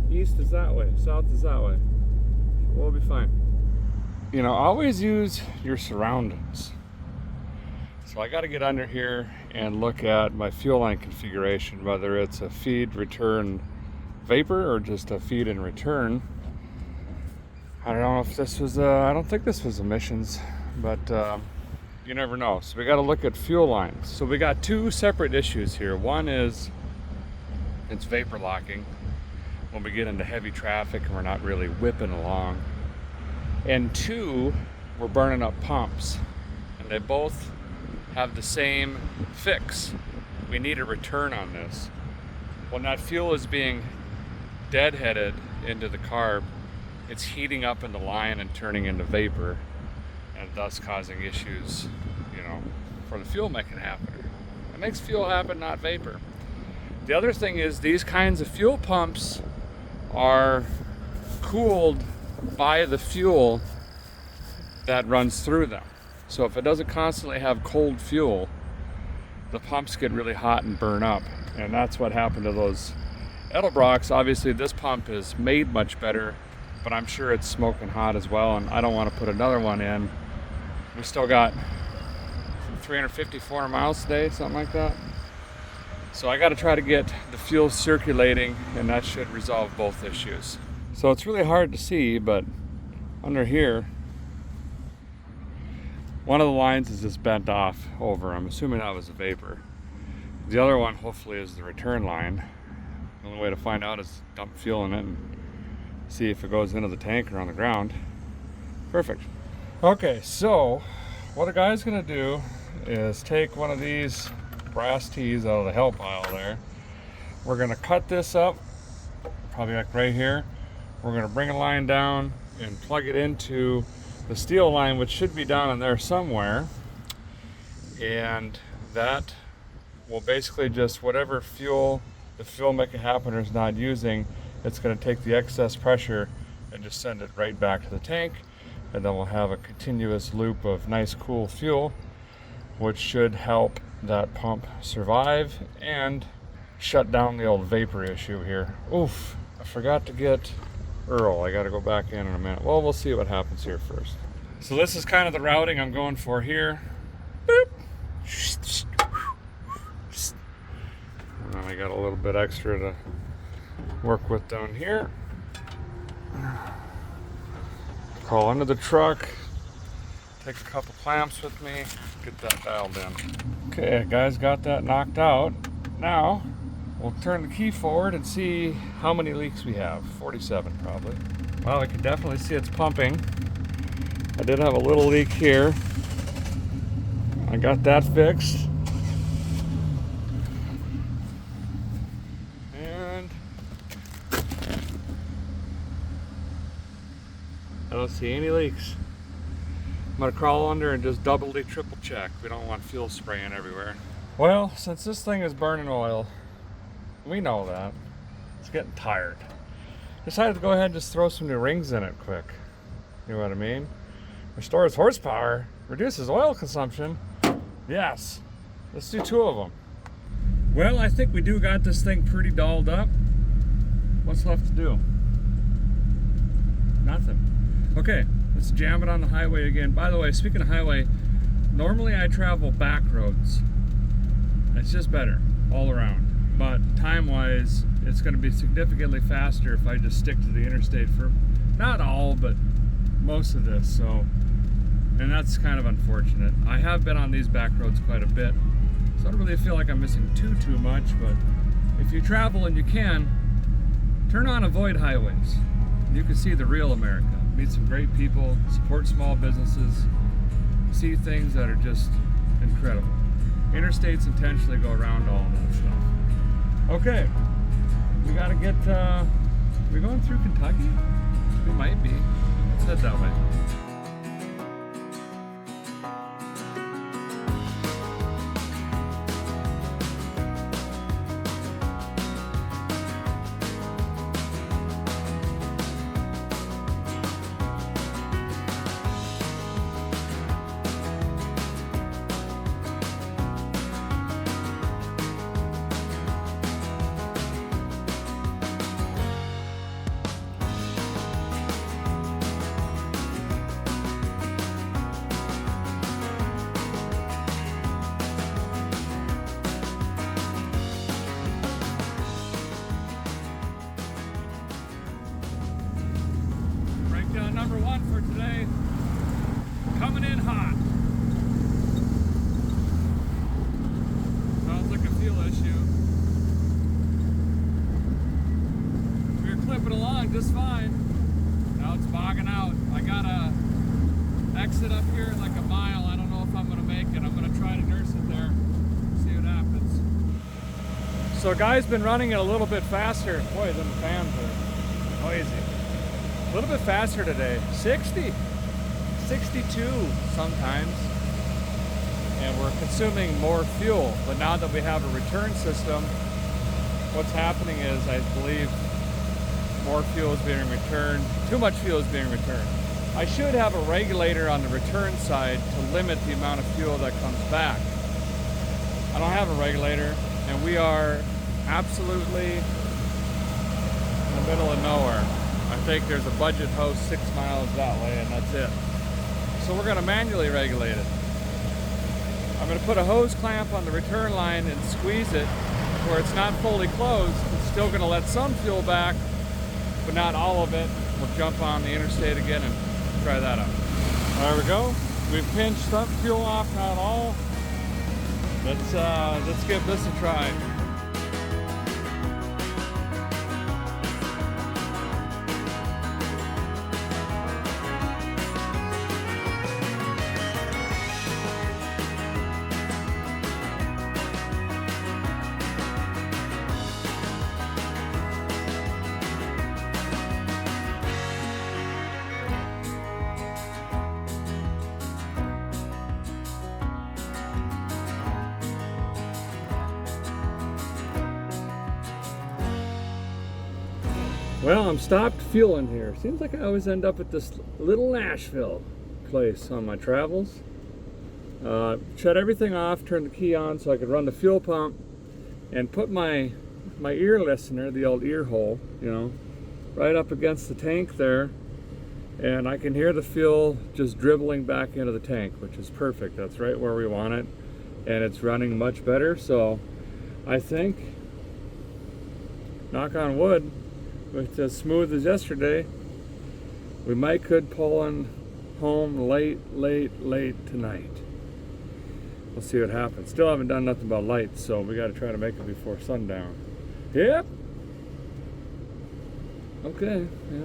Speaker 1: East is that way, south is that way. We'll be fine. You know, always use your surroundings. So I got to get under here and look at my fuel line configuration, whether it's a feed return vapor or just a feed and return. I don't know if this was, I don't think this was emissions, but you never know. So we got to look at fuel lines. So we got two separate issues here. One is it's vapor locking when we get into heavy traffic and we're not really whipping along. And two, we're burning up pumps, and they both have the same fix. We need a return on this. When that fuel is being deadheaded into the carb, it's heating up in the line and turning into vapor, and thus causing issues, you know, for the fuel making happen. It makes fuel happen, not vapor. The other thing is these kinds of fuel pumps are cooled by the fuel that runs through them. So if it doesn't constantly have cold fuel, the pumps get really hot and burn up. And that's what happened to those Edelbrocks. Obviously this pump is made much better, but I'm sure it's smoking hot as well, and I don't want to put another one in. We still got 350, 400 miles today, something like that. So I got to try to get the fuel circulating, and that should resolve both issues. So it's really hard to see, but under here, one of the lines is just bent off over. I'm assuming that was a vapor. The other one hopefully is the return line. The only way to find out is dump fuel in it and see if it goes into the tank or on the ground. Perfect. Okay, so what a guy's gonna do is take one of these brass tees out of the hell pile there. We're gonna cut this up probably like right here. We're gonna bring a line down and plug it into the steel line, which should be down in there somewhere. And that will basically just whatever fuel the fuel maker happener is not using, it's gonna take the excess pressure and just send it right back to the tank. And then we'll have a continuous loop of nice cool fuel, which should help that pump survive and shut down the old vapor issue here. Oof, I forgot to get Earl. I gotta go back in a minute. Well, we'll see what happens here first. So this is kind of the routing I'm going for here. Boop. And then I got a little bit extra to work with down here. Crawl under the truck, take a couple clamps with me, get that dialed in. Okay, guys, got that knocked out. Now, we'll turn the key forward and see how many leaks we have. 47 probably. Well, I can definitely see it's pumping. I did have a little leak here. I got that fixed. And I don't see any leaks. I'm gonna crawl under and just doubly, triple check. We don't want fuel spraying everywhere. Well, since this thing is burning oil, we know that. It's getting tired. Decided to go ahead and just throw some new rings in it quick. You know what I mean? Restores horsepower, reduces oil consumption. Yes, let's do 2 of them. Well, I think we do got this thing pretty dolled up. What's left to do? Nothing. Okay, let's jam it on the highway again. By the way, speaking of highway, normally I travel back roads. It's just better all around. But time-wise, it's going to be significantly faster if I just stick to the interstate for not all, but most of this. So, and that's kind of unfortunate. I have been on these back roads quite a bit, so I don't really feel like I'm missing too much. But if you travel and you can, turn on avoid highways. You can see the real America. Meet some great people, support small businesses, see things that are just incredible. Interstates intentionally go around all of that stuff. Okay, we gotta get, we going through Kentucky? We might be. Let's head that way. Number 1 for today, coming in hot. Sounds like a fuel issue. We were clipping along just fine. Now it's bogging out. I gotta exit up here in like a mile. I don't know if I'm gonna make it. I'm gonna try to nurse it there, see what happens. So guy's been running it a little bit faster. Boy, the fans are noisy. A little bit faster today, 60, 62 sometimes, and we're consuming more fuel. But now that we have a return system, what's happening is I believe more fuel is being returned, too much fuel is being returned. I should have a regulator on the return side to limit the amount of fuel that comes back. I don't have a regulator, and we are absolutely in the middle of nowhere. I think there's a budget hose 6 miles that way, and that's it. So we're going to manually regulate it. I'm going to put a hose clamp on the return line and squeeze it where it's not fully closed. It's still going to let some fuel back, but not all of it. We'll jump on the interstate again and try that out. There we go. We've pinched some fuel off, not all. Let's give this a try. Well, I'm stopped fueling here. Seems like I always end up at this little Nashville place on my travels. Shut everything off, turn the key on so I could run the fuel pump, and put my ear listener, the old ear hole, you know, right up against the tank there, and I can hear the fuel just dribbling back into the tank, which is perfect. That's right where we want it, and it's running much better. So I think, knock on wood, with as smooth as yesterday, we might could pull in home late tonight. We'll see what happens. Still haven't done nothing about lights, so we got to try to make it before sundown. Yep. Okay. Yeah.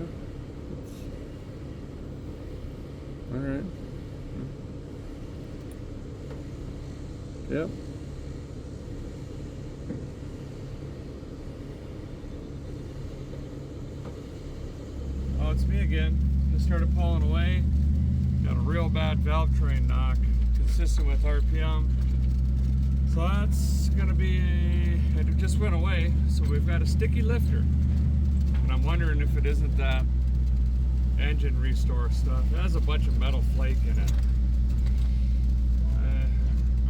Speaker 1: All right. Yep. Oh, it's me again. Just started pulling away. Got a real bad valve train knock, consistent with RPM. So that's gonna be, it just went away. So we've got a sticky lifter. And I'm wondering if it isn't that engine restore stuff. It has a bunch of metal flake in it.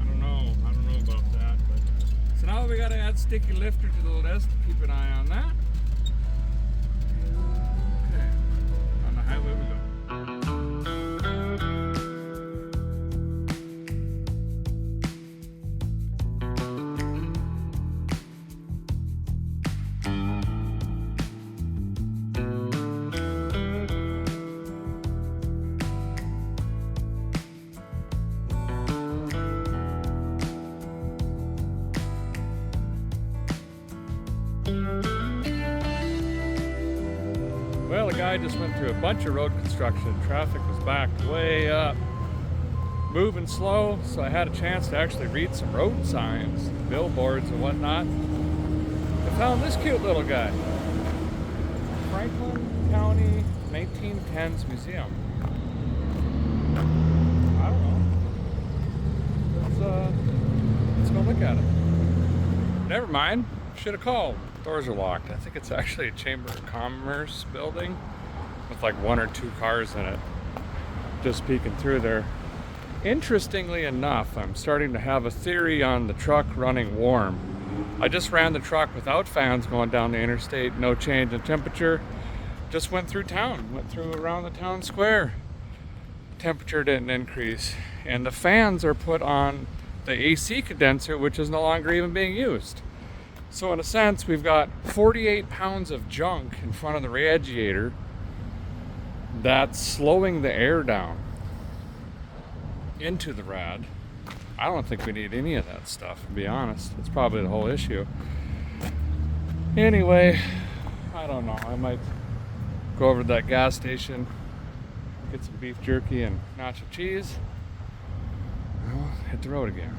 Speaker 1: I don't know about that. But so now we gotta add sticky lifter to the list. Keep an eye on that. Okay, on the highway we go. Well, the guy just went through a bunch of road construction. Traffic was backed way up, moving slow, so I had a chance to actually read some road signs, billboards and whatnot. I found this cute little guy. Franklin County 1910s Museum. I don't know. Let's go look at it. Never mind. Should have called. Doors are locked. I think it's actually a Chamber of Commerce building with like one or two cars in it. Just peeking through there. Interestingly enough, I'm starting to have a theory on the truck running warm. I just ran the truck without fans going down the interstate, no change in temperature. Just went through town, went through around the town square. Temperature didn't increase. And the fans are put on the AC condenser, which is no longer even being used. So in a sense, we've got 48 pounds of junk in front of the radiator that's slowing the air down into the rad. I don't think we need any of that stuff, to be honest. That's probably the whole issue. Anyway, I don't know. I might go over to that gas station, get some beef jerky and nacho cheese, and we'll hit the road again.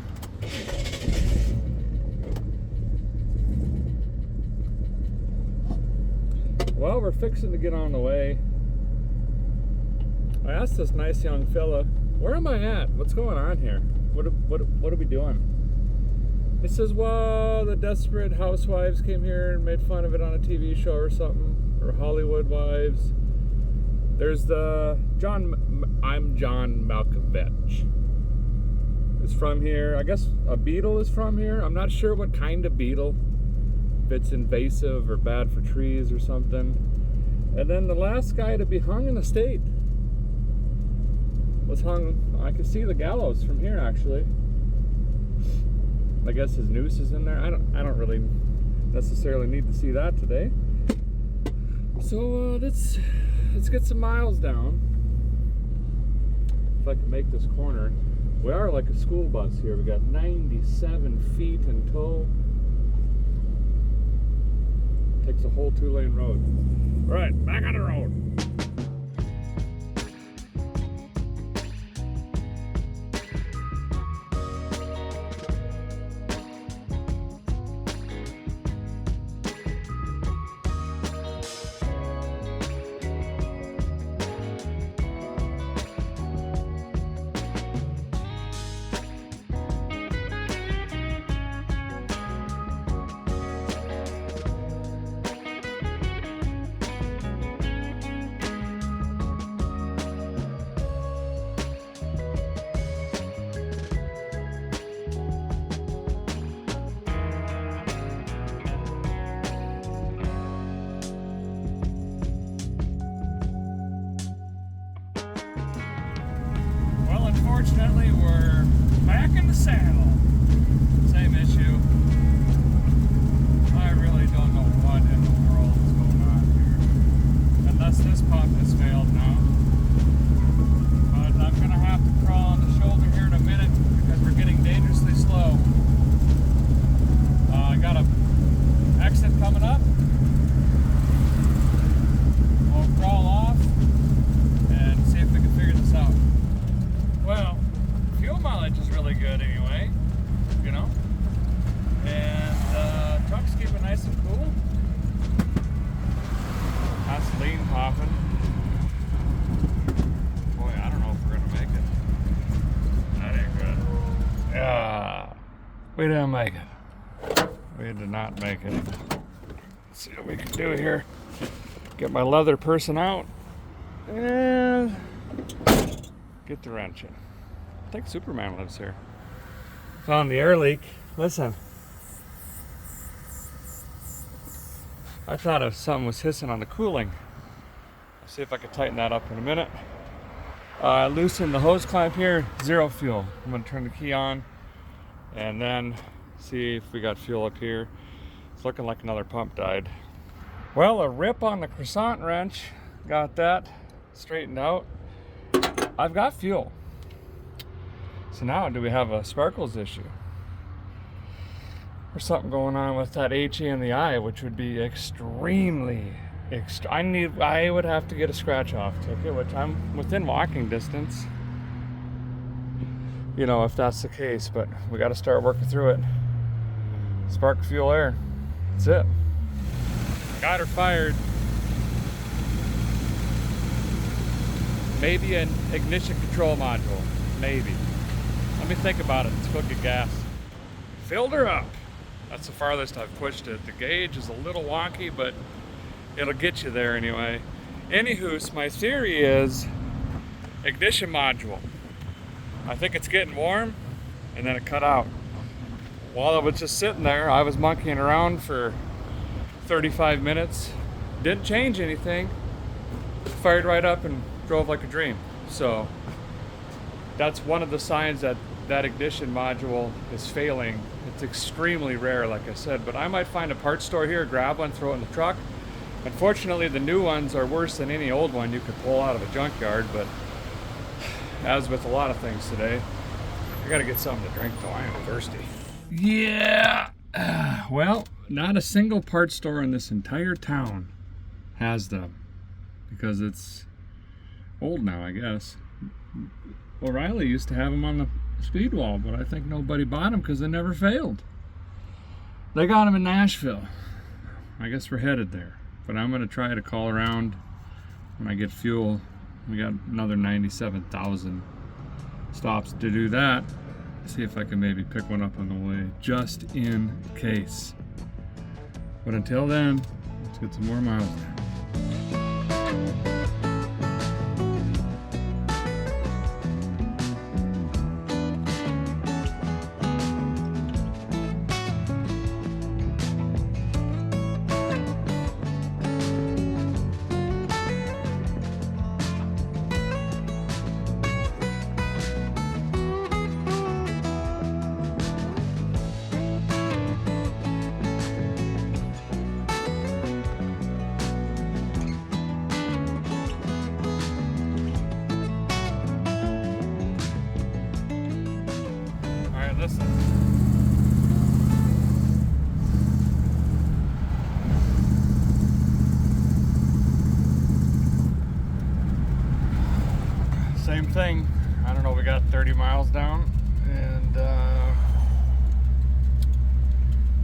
Speaker 1: Well, we're fixing to get on the way. I asked this nice young fella, where am I at? What's going on here? What are we doing? He says, well, the Desperate Housewives came here and made fun of it on a TV show or something, or Hollywood Wives. There's the I'm John Malkovich. Is from here. I guess a beetle is from here. I'm not sure what kind of beetle. If it's invasive or bad for trees or something. And then the last guy to be hung in the state was hung, I could see the gallows from here actually. I guess his noose is in there. I don't really necessarily need to see that today. So let's get some miles down. If I can make this corner. We are like a school bus here. We got 97 feet in tow. Takes a whole 2-lane road. All right, back on the road. fuel mileage is really good anyway, you know. And truck's keeping nice and cool. That's lean popping. Boy, I don't know if we're gonna make it. That ain't good. Yeah, we didn't make it. We did not make it. Let's see what we can do here. Get my leather person out and get the wrench in. I think Superman lives here. Found the air leak. Listen. I thought if something was hissing on the cooling. I'll see if I can tighten that up in a minute. Loosen the hose clamp here, 0 fuel. I'm gonna turn the key on and then see if we got fuel up here. It's looking like another pump died. Well, a rip on the croissant wrench. Got that straightened out. I've got fuel. So now do we have a sparkles issue? Or something going on with that HE in the eye, which would be extremely I would have to get a scratch off ticket, which I'm within walking distance, you know, if that's the case, but we got to start working through it. Spark fuel air, that's it. Got her fired. Maybe an ignition control module, maybe. Let me think about it. Let's go get gas. Filled her up. That's the farthest I've pushed it. The gauge is a little wonky, but it'll get you there anyway. Anywho, my theory is ignition module. I think it's getting warm, and then it cut out. While I was just sitting there, I was monkeying around for 35 minutes. Didn't change anything. Fired right up and drove like a dream. So that's one of the signs that that ignition module is failing. It's extremely rare, like I said, but I might find a parts store here, grab one, throw it in the truck. Unfortunately, the new ones are worse than any old one you could pull out of a junkyard, but as with a lot of things today, I gotta get something to drink though. I am thirsty. Yeah, well, not a single parts store in this entire town has them because it's old now, I guess. O'Reilly used to have them on the speed wall, but I think nobody bought them because they never failed. They got them in Nashville. I guess we're headed there, but I'm going to try to call around when I get fuel. We got another 97,000 stops to do that. See if I can maybe pick one up on the way, just in case. But until then, let's get some more miles there. Listen. Same thing. I don't know, we got 30 miles down and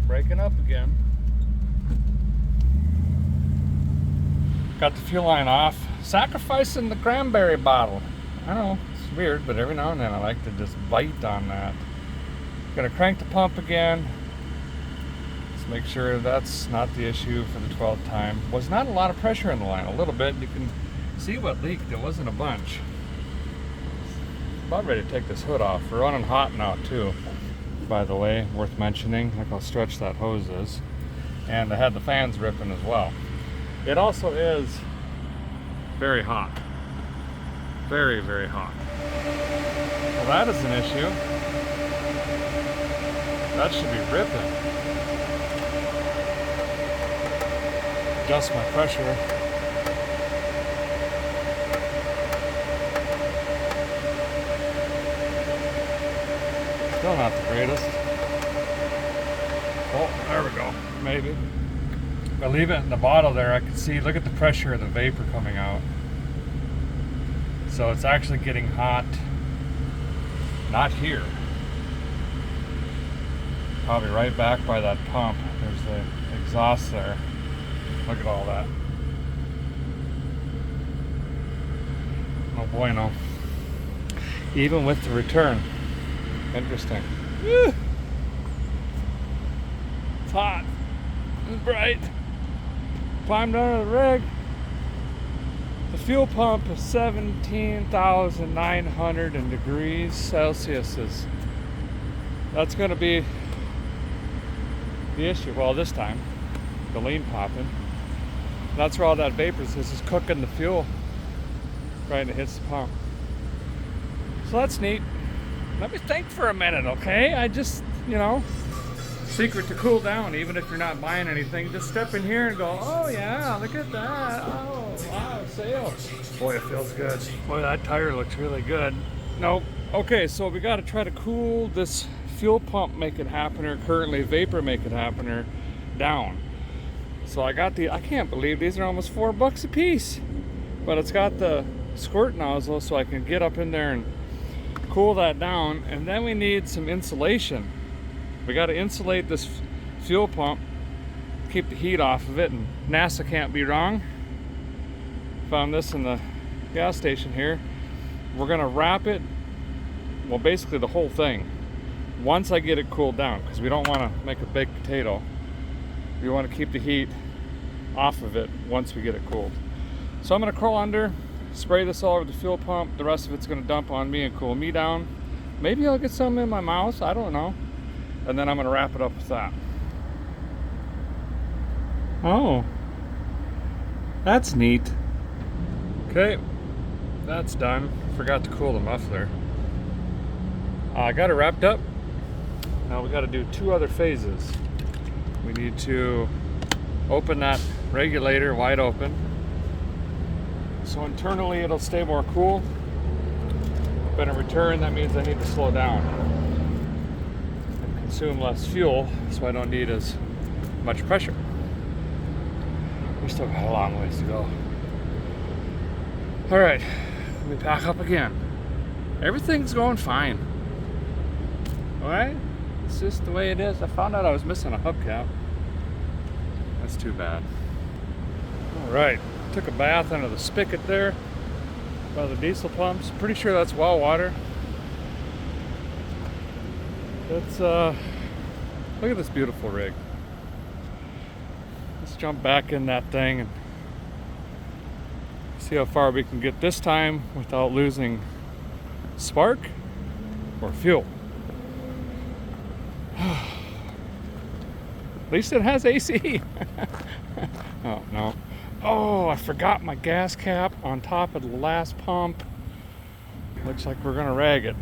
Speaker 1: breaking up again. Got the fuel line off. Sacrificing the cranberry bottle. I know, it's weird, but every now and then I like to just bite on that. Gonna crank the pump again. Let's make sure that's not the issue for the 12th time. Was not a lot of pressure in the line, a little bit. You can see what leaked, it wasn't a bunch. About ready to take this hood off. We're running hot now too, by the way, worth mentioning. Look how stretched that hose is. And I had the fans ripping as well. It also is very hot. Very, very hot. Well, that is an issue. That should be ripping. Adjust my pressure. Still not the greatest. Oh, there we go. Maybe. If I leave it in the bottle there, I can see, look at the pressure of the vapor coming out. So it's actually getting hot Not here. Probably right back by that pump. There's the exhaust there. Look at all that. Oh boy, no. Even with the return. Interesting. Woo! It's hot. It's bright. Climbed under the rig. The fuel pump is 17,900 degrees Celsius. That's going to be the issue. Well, this time, the lean popping. That's where all that vapor is cooking the fuel right when it hits the pump. So that's neat. Let me think for a minute, okay? I just, secret to cool down, even if you're not buying anything, just step in here and go, oh yeah, look at that. Oh, wow, sale. Boy, it feels good. Boy, that tire looks really good. Nope. Okay, so we got to try to cool this fuel pump make it happener, currently vapor make it happener, down. So I can't believe these are almost $4 a piece. But it's got the squirt nozzle so I can get up in there and cool that down. And then we need some insulation. We got to insulate this fuel pump, keep the heat off of it, and NASA can't be wrong. Found this in the gas station here. We're gonna wrap it, well, basically the whole thing, once I get it cooled down, because we don't want to make a baked potato. We want to keep the heat off of it once we get it cooled. So I'm gonna crawl under, spray this all over the fuel pump. The rest of it's gonna dump on me and cool me down. Maybe I'll get something in my mouth, I don't know. And then I'm gonna wrap it up with that. Oh, that's neat. Okay, that's done. Forgot to cool the muffler. I got it wrapped up. Now we got to do 2 other phases. We need to open that regulator wide open, so internally it'll stay more cool. But in return, that means I need to slow down and consume less fuel, so I don't need as much pressure. We still got a long ways to go. All right, let me pack up again. Everything's going fine. All right, it's just the way it is. I found out I was missing a hubcap. That's too bad. All right, took a bath under the spigot there by the diesel pumps. Pretty sure that's well water. Let's look at this beautiful rig. Let's jump back in that thing and see how far we can get this time without losing spark or fuel. At least it has AC. Oh no. Oh, I forgot my gas cap on top of the last pump. Looks like we're gonna rag it.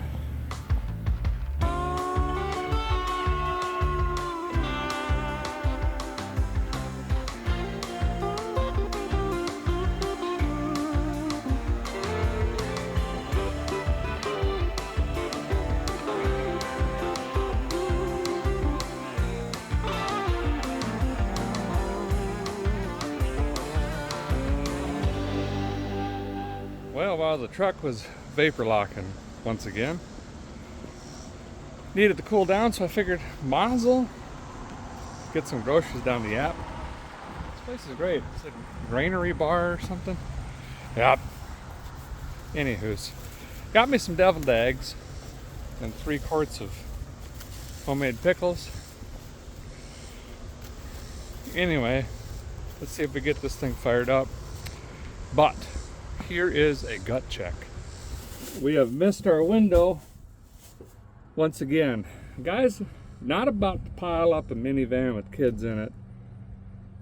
Speaker 1: Well, while the truck was vapor locking once again, needed to cool down, so I figured might as well get some groceries down the app. This place is great. It's a granary bar or something. Yep. Anywho's, got me some deviled eggs and 3 quarts of homemade pickles. Anyway, let's see if we get this thing fired up. But here is a gut check. We have missed our window once again. Guys, not about to pile up a minivan with kids in it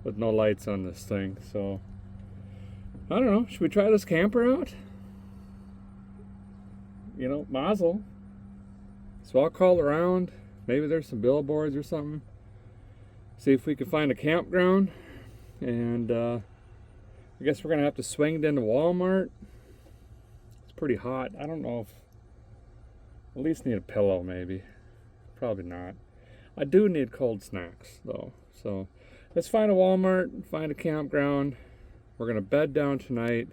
Speaker 1: with no lights on this thing. So, I don't know. Should we try this camper out? Mazel. So I'll call around. Maybe there's some billboards or something. See if we can find a campground. And I guess we're gonna have to swing it into Walmart. It's pretty hot. I don't know if, at least need a pillow maybe. Probably not. I do need cold snacks though. So let's find a Walmart, find a campground. We're gonna bed down tonight.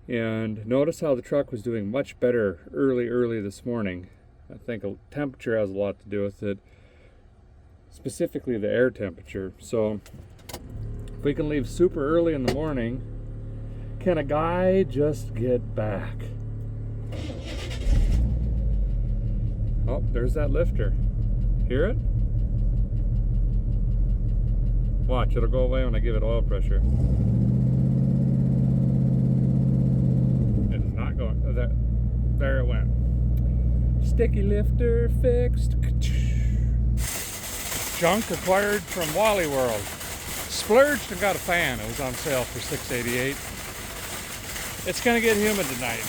Speaker 1: And notice how the truck was doing much better early this morning. I think temperature has a lot to do with it, specifically the air temperature. So if we can leave super early in the morning, can a guy just get back? Oh, there's that lifter. Hear it? Watch, it'll go away when I give it oil pressure. It's not going. There it went. Sticky lifter fixed. Junk acquired from Wally World. Splurged and got a fan. It was on sale for $6.88. It's gonna get humid tonight.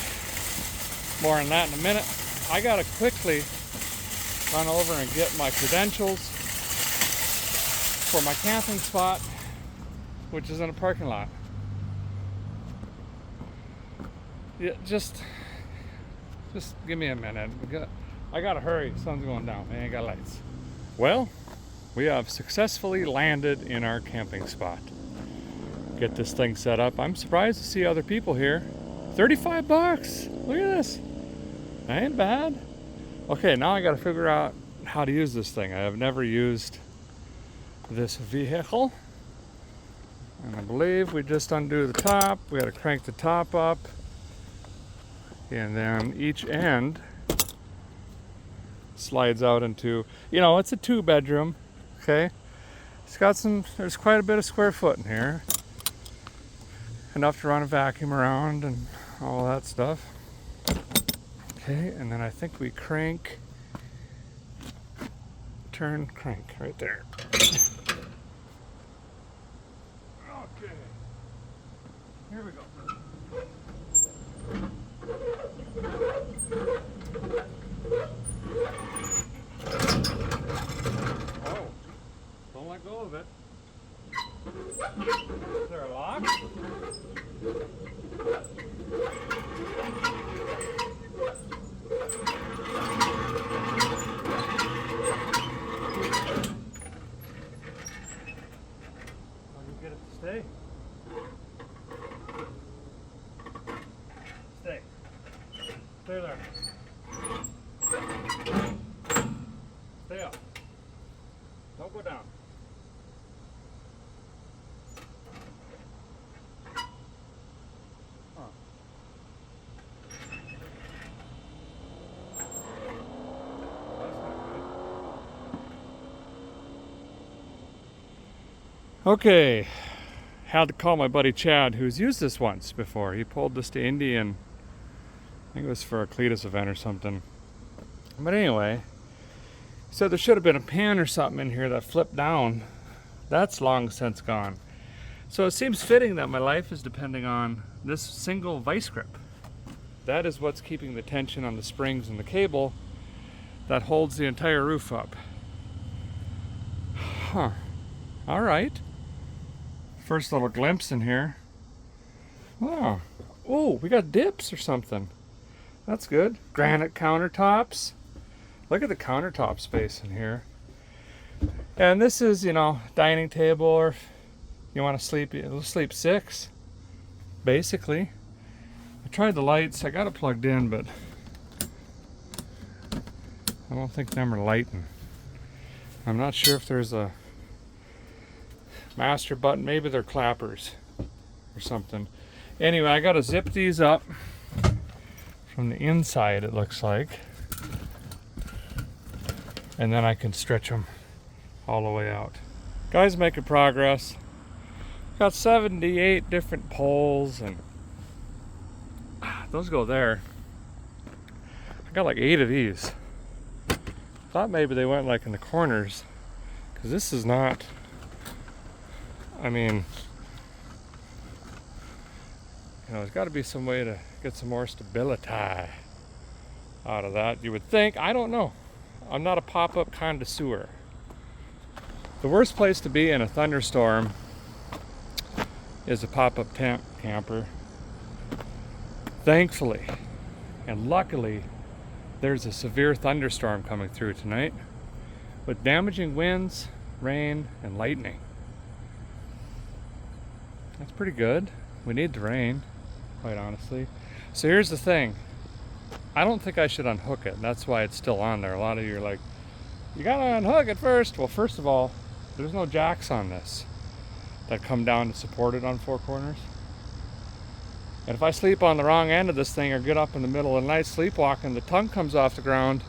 Speaker 1: More on that in a minute. I gotta quickly run over and get my credentials for my camping spot, which is in a parking lot. Yeah, just give me a minute. I gotta hurry. Sun's going down. I ain't got lights. Well, we have successfully landed in our camping spot. Get this thing set up. I'm surprised to see other people here. 35 bucks. Look at this. That ain't bad. Okay, now I gotta figure out how to use this thing. I have never used this vehicle. And I believe we just undo the top. We gotta crank the top up. And then each end slides out into, it's a 2-bedroom, okay? It's got there's quite a bit of square foot in here. Enough to run a vacuum around and all that stuff. Okay, and then I think we crank, turn, crank right there. Okay, here we go. Oh, don't let go of it. Is there a lock? Stay. Stay. Stay there. Stay up. Don't go down. Huh. That's not good. Okay. Had to call my buddy Chad, who's used this once before. He pulled this to Indy, and I think it was for a Cletus event or something. But anyway, he said there should have been a pin or something in here that flipped down. That's long since gone. So it seems fitting that my life is depending on this single vice grip. That is what's keeping the tension on the springs and the cable that holds the entire roof up. Huh. All right. First little glimpse in here. Wow. Oh, we got dips or something. That's good. Granite countertops. Look at the countertop space in here. And this is, dining table, or if you want to sleep, you'll sleep 6, basically. I tried the lights. I got it plugged in, but I don't think them are lighting. I'm not sure if there's a master button. Maybe they're clappers or something. Anyway, I gotta zip these up from the inside, it looks like, and then I can stretch them all the way out. Guys, making progress. Got 78 different poles, and those go there. I got like 8 of these. Thought maybe they went like in the corners, because this is not, there's got to be some way to get some more stability out of that, you would think. I don't know. I'm not a pop-up connoisseur. The worst place to be in a thunderstorm is a pop-up tent camper. Thankfully and luckily, there's a severe thunderstorm coming through tonight with damaging winds, rain, and lightning. That's pretty good. We need the rain, quite honestly. So here's the thing. I don't think I should unhook it. That's why it's still on there. A lot of you are like, you gotta unhook it first. Well, first of all, there's no jacks on this that come down to support it on four corners. And if I sleep on the wrong end of this thing or get up in the middle of the night sleepwalking, the tongue comes off the ground,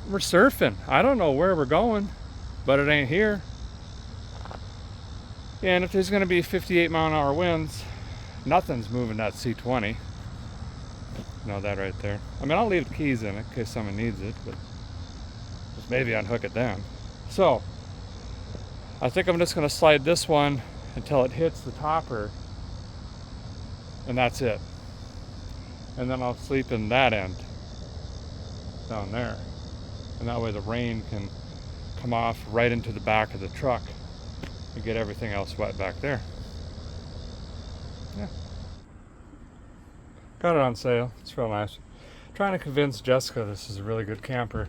Speaker 1: we're surfing. I don't know where we're going, but it ain't here. And if there's gonna be 58 mile-an-hour winds, nothing's moving that C20. Know that right there. I mean, I'll leave the keys in it in case someone needs it, but just maybe unhook it then. So, I think I'm just gonna slide this one until it hits the topper, and that's it. And then I'll sleep in that end down there. And that way the rain can come off right into the back of the truck and get everything else wet back there. Yeah. Got it on sale. It's real nice. Trying to convince Jessica this is a really good camper.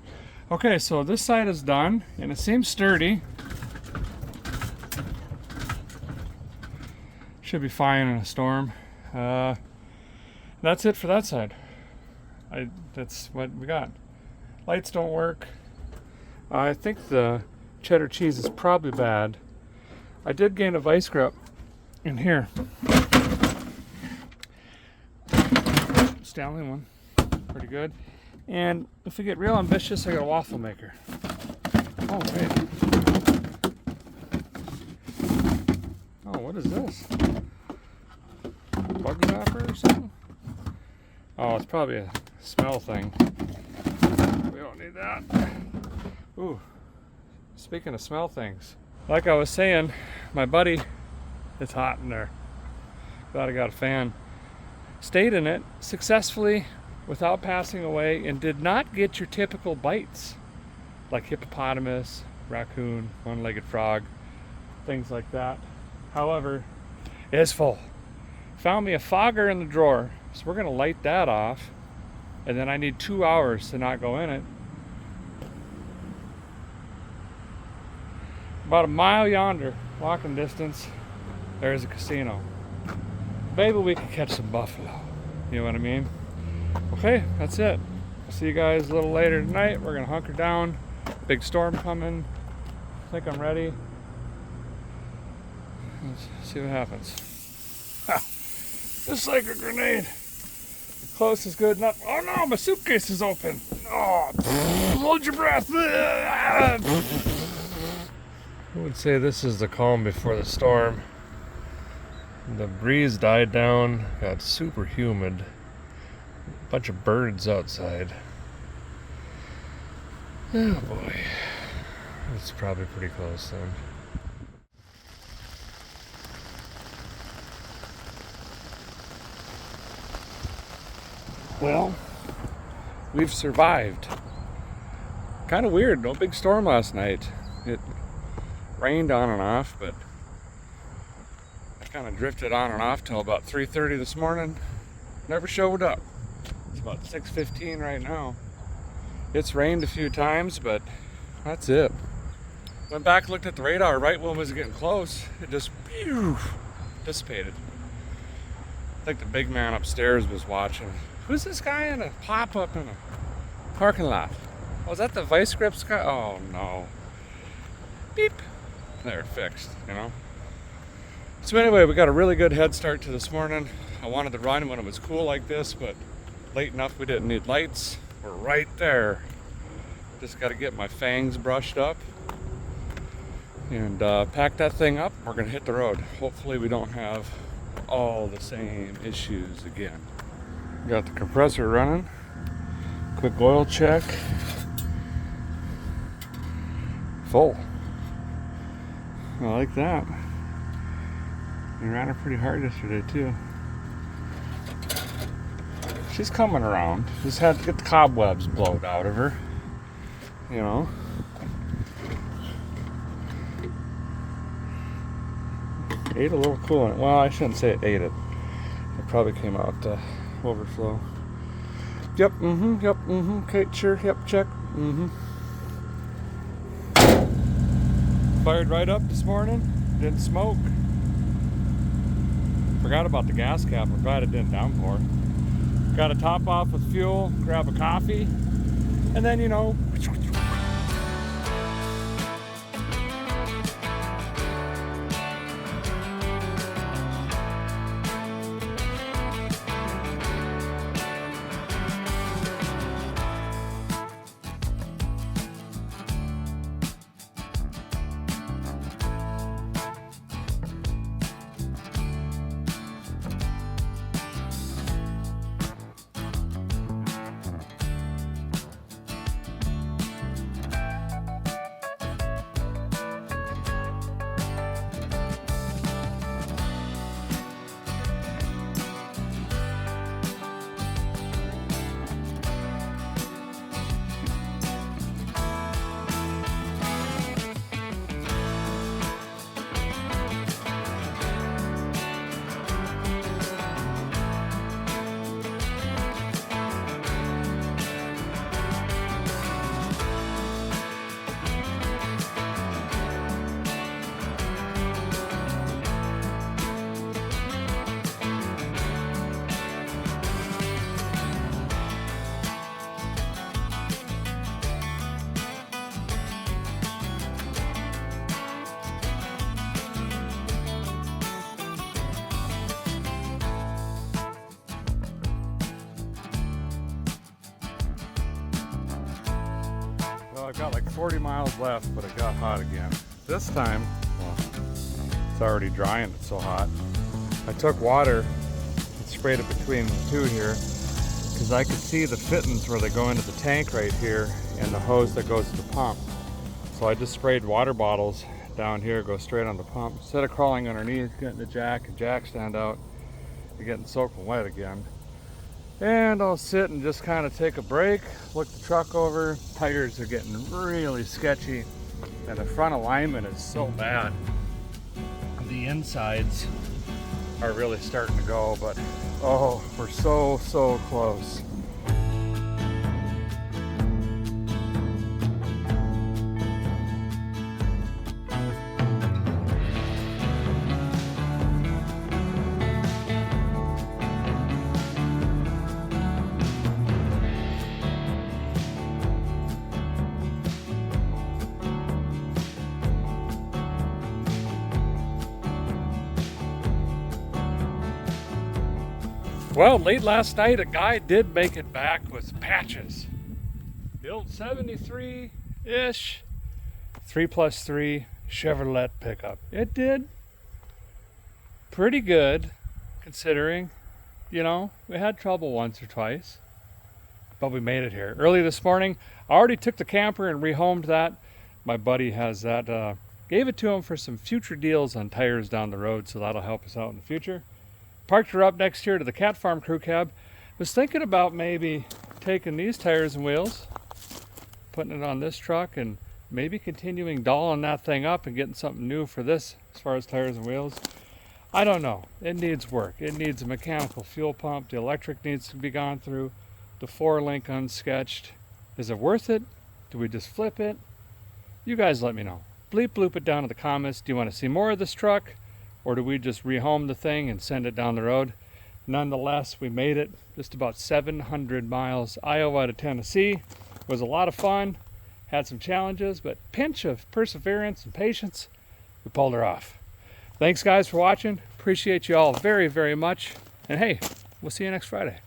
Speaker 1: Okay, so this side is done and it seems sturdy. Should be fine in a storm. That's it for that side. That's what we got. Lights don't work. I think the cheddar cheese is probably bad. I did gain a vice grip in here. Stanley one. Pretty good. And if we get real ambitious, I got a waffle maker. Oh, wait. Oh, what is this? Bug zapper or something? Oh, it's probably a smell thing. We don't need that. Ooh, speaking of smell things, like I was saying, my buddy, it's hot in there. Glad I got a fan. Stayed in it successfully without passing away and did not get your typical bites like hippopotamus, raccoon, one-legged frog, things like that. However, it is full. Found me a fogger in the drawer, so we're gonna light that off, and then I need 2 hours to not go in it. About a mile yonder, walking distance, there's a casino. Maybe we could catch some buffalo, you know what I mean? Okay, that's it. I'll see you guys a little later tonight. We're gonna hunker down. Big storm coming. I think I'm ready. Let's see what happens. Ha! Just like a grenade. Close is good enough. Oh no, my suitcase is open. Oh, hold your breath. I would say this is the calm before the storm. The breeze died down, got super humid. A bunch of birds outside. Oh boy. It's probably pretty close then. Well, we've survived. Kind of weird, no big storm last night. It rained on and off, but I kind of drifted on and off till about 3:30 this morning. Never showed up. It's about 6:15 right now. It's rained a few times, but that's it. Went back, looked at the radar right when it was getting close. It just dissipated. I think the big man upstairs was watching. Who's this guy in a pop-up in a parking lot? Oh, is that the vice grips guy? Oh no. Beep. There, fixed, you know. So anyway, we got a really good head start to this morning. I wanted to run when it was cool like this, but late enough we didn't need lights. We're right there. Just got to get my fangs brushed up and pack that thing up. We're gonna hit the road. Hopefully we don't have all the same issues again. Got the compressor running. Quick oil check. Full. I like that. We ran her pretty hard yesterday too. She's coming around. Just had to get the cobwebs blowed out of her. You know. Ate a little coolant. Well, I shouldn't say it ate it. It probably came out overflow. Yep, yep, okay, sure, yep, check, Fired right up this morning, didn't smoke. Forgot about the gas cap, I'm glad it didn't downpour. Got to top off with fuel, grab a coffee, and then, you know, well, I've got like 40 miles left, but it got hot again. This time, well, it's already dry and it's so hot. I took water and sprayed it between the two here because I could see the fittings where they go into the tank right here and the hose that goes to the pump. So I just sprayed water bottles down here, go straight on the pump. Instead of crawling underneath, getting the jack stand out, you're getting soaking wet again. And I'll sit and just kind of take a break, look the truck over. Tires are getting really sketchy and the front alignment is so bad. The insides are really starting to go, but oh, we're so close. Well, late last night, a guy did make it back with patches. The old 73-ish 3+3 Chevrolet pickup. It did pretty good, considering, you know, we had trouble once or twice, but we made it here. Early this morning, I already took the camper and rehomed that. My buddy has that, gave it to him for some future deals on tires down the road, so that'll help us out in the future. Parked her up next here to the Cat Farm crew cab. Was thinking about maybe taking these tires and wheels, putting it on this truck, and maybe continuing dolling that thing up and getting something new for this as far as tires and wheels. I don't know. It needs work. It needs a mechanical fuel pump. The electric needs to be gone through. The 4-link unsketched. Is it worth it? Do we just flip it? You guys let me know. Bleep bloop it down in the comments. Do you want to see more of this truck? Or do we just rehome the thing and send it down the road? Nonetheless, we made it just about 700 miles, Iowa to Tennessee. It was a lot of fun, had some challenges, but pinch of perseverance and patience, we pulled her off. Thanks guys for watching. Appreciate you all very, very much. And hey, we'll see you next Friday.